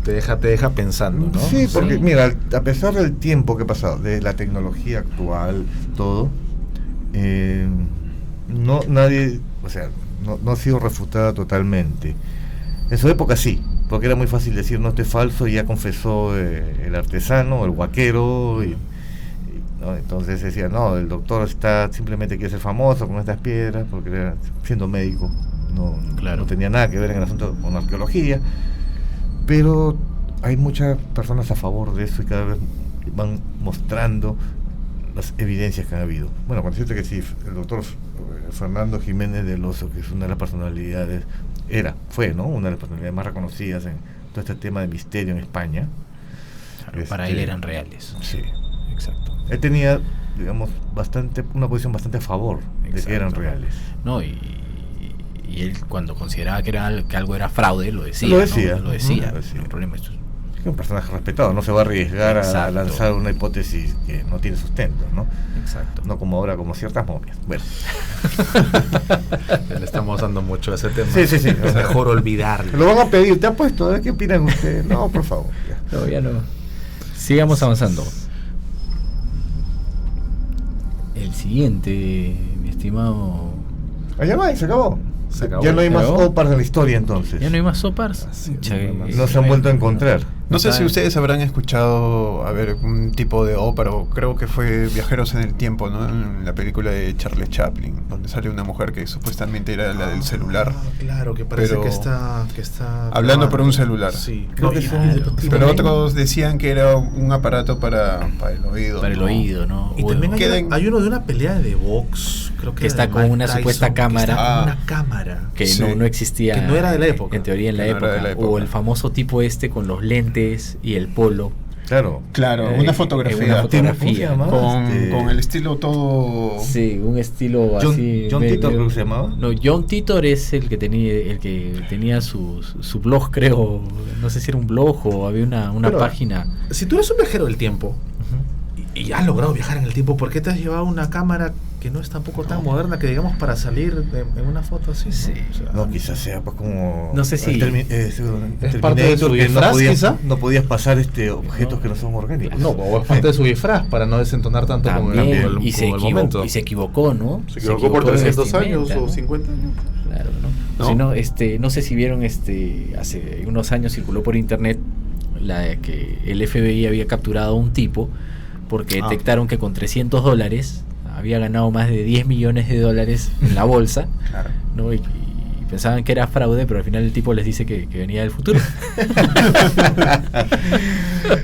[SPEAKER 1] Te deja pensando, ¿no?
[SPEAKER 3] Sí, porque
[SPEAKER 4] Sí.
[SPEAKER 3] mira, a pesar del tiempo que ha pasado, de la tecnología actual, todo, nadie, o sea, no ha sido refutada totalmente. En su época sí, porque era muy fácil decir no, esto es falso, y ya confesó el artesano, el huaquero, ¿no? Entonces decía, no, el doctor simplemente quiere ser famoso con estas piedras, porque era, siendo médico, no tenía nada que ver en el asunto con la arqueología, pero hay muchas personas a favor de eso y cada vez van mostrando las evidencias que han habido. Bueno, cuando decirte que sí, el doctor Fernando Jiménez del Oso, que es una de las personalidades, fue, ¿no? Una de las personalidades más reconocidas en todo este tema de misterio en España.
[SPEAKER 4] Claro, para él eran reales.
[SPEAKER 3] Sí.
[SPEAKER 1] Exacto.
[SPEAKER 3] Él tenía, digamos, una posición bastante a favor de que eran reales.
[SPEAKER 4] No, y él cuando consideraba que algo era fraude, lo decía.
[SPEAKER 3] Lo decía.
[SPEAKER 4] ¿no? Lo decía.
[SPEAKER 3] Lo decía.
[SPEAKER 4] El problema es
[SPEAKER 3] Es un personaje respetado, no se va a arriesgar a
[SPEAKER 4] Exacto.
[SPEAKER 3] lanzar una hipótesis que no tiene sustento, ¿no?
[SPEAKER 4] exacto.
[SPEAKER 3] No como ahora, como ciertas momias. Bueno.
[SPEAKER 1] Le estamos dando mucho a ese tema.
[SPEAKER 3] Sí.
[SPEAKER 1] Es mejor olvidarlo.
[SPEAKER 3] Lo van a pedir, te apuesto, a ver qué opinan ustedes. No, por favor. Ya.
[SPEAKER 4] No, ya no. Sigamos avanzando. El siguiente, mi estimado.
[SPEAKER 3] Allá va, y se acabó.
[SPEAKER 1] Se acabó.
[SPEAKER 3] Ya no hay más
[SPEAKER 4] ¿Se acabó?
[SPEAKER 3] opars en la historia entonces.
[SPEAKER 4] ¿Ya no hay más sopars?
[SPEAKER 1] Sí,
[SPEAKER 4] Pucha,
[SPEAKER 1] no hay más.
[SPEAKER 3] No se han vuelto a encontrar.
[SPEAKER 2] No sé si ustedes habrán escuchado, a ver, un tipo de ópera, o creo que fue Viajeros en el Tiempo, ¿no? En la película de Charles Chaplin, donde sale una mujer que supuestamente era la del celular.
[SPEAKER 1] Claro, que parece
[SPEAKER 2] Pero
[SPEAKER 1] que está
[SPEAKER 2] hablando por un celular.
[SPEAKER 1] Sí.
[SPEAKER 3] Creo que son-
[SPEAKER 2] Pero otros decían que era un aparato para el oído.
[SPEAKER 4] Para el
[SPEAKER 2] ¿no?
[SPEAKER 4] oído, ¿no?
[SPEAKER 1] Y
[SPEAKER 4] O
[SPEAKER 1] también
[SPEAKER 2] queden-
[SPEAKER 1] hay uno de una pelea de box, creo que
[SPEAKER 4] Que
[SPEAKER 1] era
[SPEAKER 4] está
[SPEAKER 1] de
[SPEAKER 4] con
[SPEAKER 1] Mike
[SPEAKER 4] una
[SPEAKER 1] Tyson,
[SPEAKER 4] supuesta
[SPEAKER 1] que
[SPEAKER 4] cámara.
[SPEAKER 1] está con una cámara.
[SPEAKER 4] que
[SPEAKER 2] Sí.
[SPEAKER 4] no existía.
[SPEAKER 1] Que no era de la época.
[SPEAKER 4] En teoría en la
[SPEAKER 2] Que no era
[SPEAKER 4] época.
[SPEAKER 2] de la época.
[SPEAKER 4] O el famoso tipo con los lentes y el polo.
[SPEAKER 3] Claro.
[SPEAKER 2] Claro, una fotografía.
[SPEAKER 4] Una fotografía.
[SPEAKER 3] ¿Cómo se llama?
[SPEAKER 2] Con el estilo todo...
[SPEAKER 4] Sí, un estilo
[SPEAKER 3] John-
[SPEAKER 4] así.
[SPEAKER 3] John Titor, creo que se llamaba.
[SPEAKER 4] No, John Titor es el que tenía su blog, creo. No sé si era un blog o había una
[SPEAKER 1] Pero,
[SPEAKER 4] página.
[SPEAKER 1] Si tú eres un viajero del tiempo Y has logrado viajar en el tiempo. ¿Por qué te has llevado una cámara que no es tampoco tan moderna que digamos para salir en una foto así?
[SPEAKER 4] Sí.
[SPEAKER 1] O sea,
[SPEAKER 3] No, quizás sea pues como...
[SPEAKER 4] No sé si-
[SPEAKER 1] ¿Es parte de su
[SPEAKER 3] que
[SPEAKER 1] disfraz, quizá?
[SPEAKER 3] no podías pasar objetos que no son orgánicos.
[SPEAKER 1] no, o es parte de su disfraz para no desentonar tanto con
[SPEAKER 4] También,
[SPEAKER 1] el,
[SPEAKER 4] y, se
[SPEAKER 1] con el momento.
[SPEAKER 4] y se equivocó, ¿no?
[SPEAKER 5] Se equivocó por
[SPEAKER 4] de
[SPEAKER 5] 300 años
[SPEAKER 4] vestimenta,
[SPEAKER 5] o
[SPEAKER 4] ¿no?
[SPEAKER 5] 50 años.
[SPEAKER 4] Claro, ¿no?
[SPEAKER 2] ¿No?
[SPEAKER 4] Si no, no sé si vieron, hace unos años circuló por internet la de que el FBI había capturado a un tipo porque detectaron que con $300 había ganado más de 10 millones de dólares en la bolsa,
[SPEAKER 2] Claro.
[SPEAKER 4] ¿no? Y pensaban que era fraude, pero al final el tipo les dice que venía del futuro.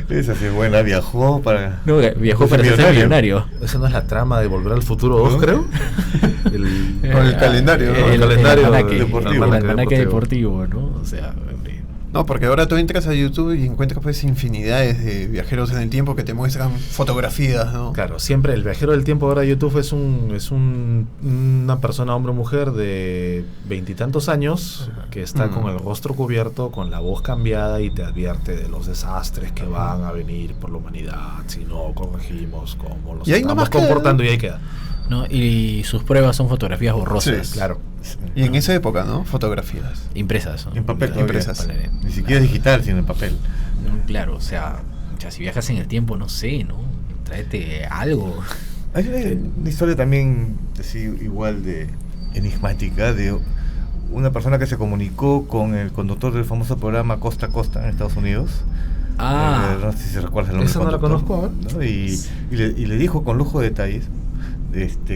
[SPEAKER 3] Esa sí es buena, viajó para...
[SPEAKER 4] No, viajó
[SPEAKER 3] Pues
[SPEAKER 4] para ser millonario.
[SPEAKER 1] Esa no es la trama de Volver al Futuro 2,
[SPEAKER 3] ¿No?
[SPEAKER 1] creo.
[SPEAKER 2] Con el calendario, ¿no?
[SPEAKER 1] El calendario
[SPEAKER 4] almanaque,
[SPEAKER 3] deportivo.
[SPEAKER 4] el almanaque deportivo, ¿no? O sea,
[SPEAKER 2] No, porque ahora tú entras a YouTube y encuentras pues infinidades de viajeros en el tiempo que te muestran fotografías, ¿no?
[SPEAKER 1] Claro, siempre el viajero del tiempo ahora de YouTube es una persona, hombre o mujer de 20 y tantos años que está con el rostro cubierto, con la voz cambiada y te advierte de los desastres que van a venir por la humanidad si no corregimos cómo nos
[SPEAKER 2] Y ahí
[SPEAKER 1] estamos
[SPEAKER 2] nomás queda,
[SPEAKER 1] comportando
[SPEAKER 2] ¿no?
[SPEAKER 1] y ahí queda.
[SPEAKER 4] ¿no? Y sus pruebas son fotografías borrosas,
[SPEAKER 2] Sí,
[SPEAKER 1] Claro.
[SPEAKER 2] Y en esa época, ¿no? Fotografías.
[SPEAKER 4] impresas. ¿no?
[SPEAKER 3] En papel
[SPEAKER 2] todavía.
[SPEAKER 3] impresas. Ni siquiera digital, sino en papel.
[SPEAKER 4] No, claro, o sea, si viajas en el tiempo, no sé, ¿no? Tráete algo.
[SPEAKER 3] Hay una historia también así igual de enigmática de una persona que se comunicó con el conductor del famoso programa Costa a Costa en Estados Unidos. No sé si recuerdas el nombre
[SPEAKER 1] Esa
[SPEAKER 3] del
[SPEAKER 1] no la
[SPEAKER 3] conductor,
[SPEAKER 1] conozco,
[SPEAKER 3] ¿no? Y le dijo con lujo de detalles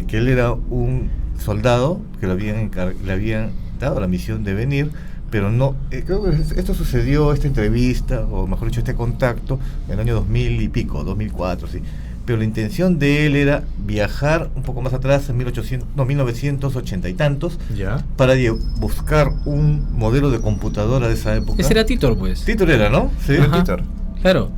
[SPEAKER 3] que él era un soldado que le habían dado la misión de venir, pero no, creo que esto sucedió, esta entrevista, o mejor dicho, este contacto, en el año 2000 y pico, 2004, sí. Pero la intención de él era viajar un poco más atrás, en 1980 y tantos,
[SPEAKER 1] Ya.
[SPEAKER 3] para buscar un modelo de computadora de esa época.
[SPEAKER 4] Ese era Titor, pues.
[SPEAKER 3] Titor era, ¿no? Sí.
[SPEAKER 2] Era
[SPEAKER 4] Ajá.
[SPEAKER 2] Titor.
[SPEAKER 4] Claro,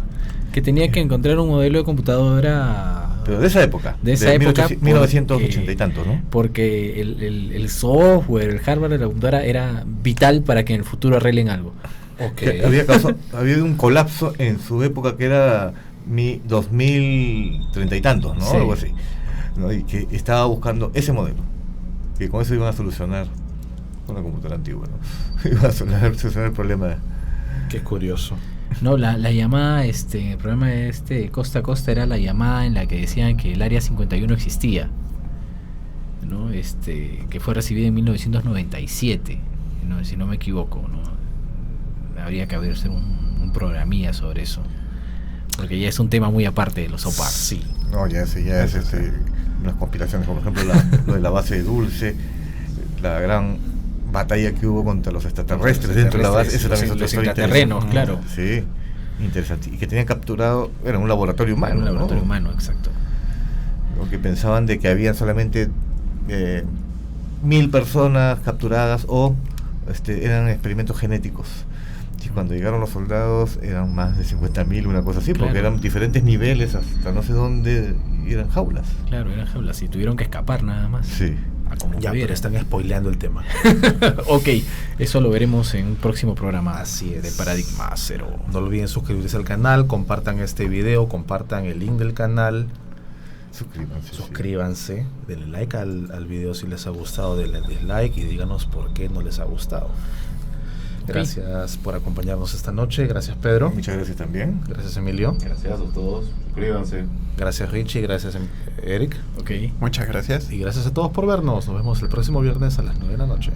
[SPEAKER 4] que tenía que encontrar un modelo de computadora.
[SPEAKER 3] Pero de esa época.
[SPEAKER 4] De esa época,
[SPEAKER 3] 1980 y tantos, ¿no?
[SPEAKER 4] Porque el software, el hardware de la computadora era vital para que en el futuro arreglen algo.
[SPEAKER 1] Ok.
[SPEAKER 3] Había un colapso en su época que era 2030 y tantos, ¿no?
[SPEAKER 4] Sí.
[SPEAKER 3] Algo así, ¿no? Y que estaba buscando ese modelo, que con eso iban a solucionar con la computadora antigua, ¿no? Iban a solucionar el problema.
[SPEAKER 1] Qué curioso.
[SPEAKER 4] No, la llamada, el programa de Costa a Costa era la llamada en la que decían que el Área 51 existía, ¿no? Que fue recibida en 1997, ¿no? Si no me equivoco, ¿no? Habría que hacer un programilla sobre eso, porque ya es un tema muy aparte de los OPAR.
[SPEAKER 1] Sí.
[SPEAKER 3] No, ya es unas conspiraciones, por ejemplo, lo de la base de Dulce, la gran batalla que hubo contra los extraterrestres dentro de la base, eso también es otra
[SPEAKER 4] los
[SPEAKER 3] historia
[SPEAKER 4] intraterrenos,
[SPEAKER 3] interesante.
[SPEAKER 4] claro.
[SPEAKER 3] Sí, interesante. Y que tenían capturado, era un laboratorio humano,
[SPEAKER 4] Un laboratorio
[SPEAKER 3] ¿no?
[SPEAKER 4] humano, exacto.
[SPEAKER 3] Lo que pensaban de que habían solamente 1000 personas capturadas o eran experimentos genéticos. Y cuando llegaron los soldados eran más de 50.000, una cosa así, porque
[SPEAKER 4] Claro.
[SPEAKER 3] eran diferentes niveles hasta no sé dónde, y eran jaulas.
[SPEAKER 4] Claro, eran jaulas y tuvieron que escapar nada más.
[SPEAKER 3] Sí.
[SPEAKER 4] A como
[SPEAKER 1] Ya,
[SPEAKER 4] pudiera.
[SPEAKER 1] pero están spoileando el tema.
[SPEAKER 4] Ok, eso lo veremos en un próximo programa.
[SPEAKER 1] Así es.
[SPEAKER 4] De Paradigma Cero.
[SPEAKER 1] No olviden suscribirse al canal, compartan este video, compartan el link del canal,
[SPEAKER 3] Suscríbanse. sí.
[SPEAKER 1] suscríbanse, denle like al video si les ha gustado, denle dislike y díganos por qué no les ha gustado. Gracias por acompañarnos esta noche, gracias Pedro,
[SPEAKER 3] Muchas gracias también.
[SPEAKER 1] gracias Emilio,
[SPEAKER 5] Gracias a todos. Suscríbanse.
[SPEAKER 1] gracias Richie, gracias Eric
[SPEAKER 4] Ok.
[SPEAKER 2] Muchas gracias.
[SPEAKER 1] y gracias a todos por vernos. Nos vemos el próximo viernes a las 9 de la noche.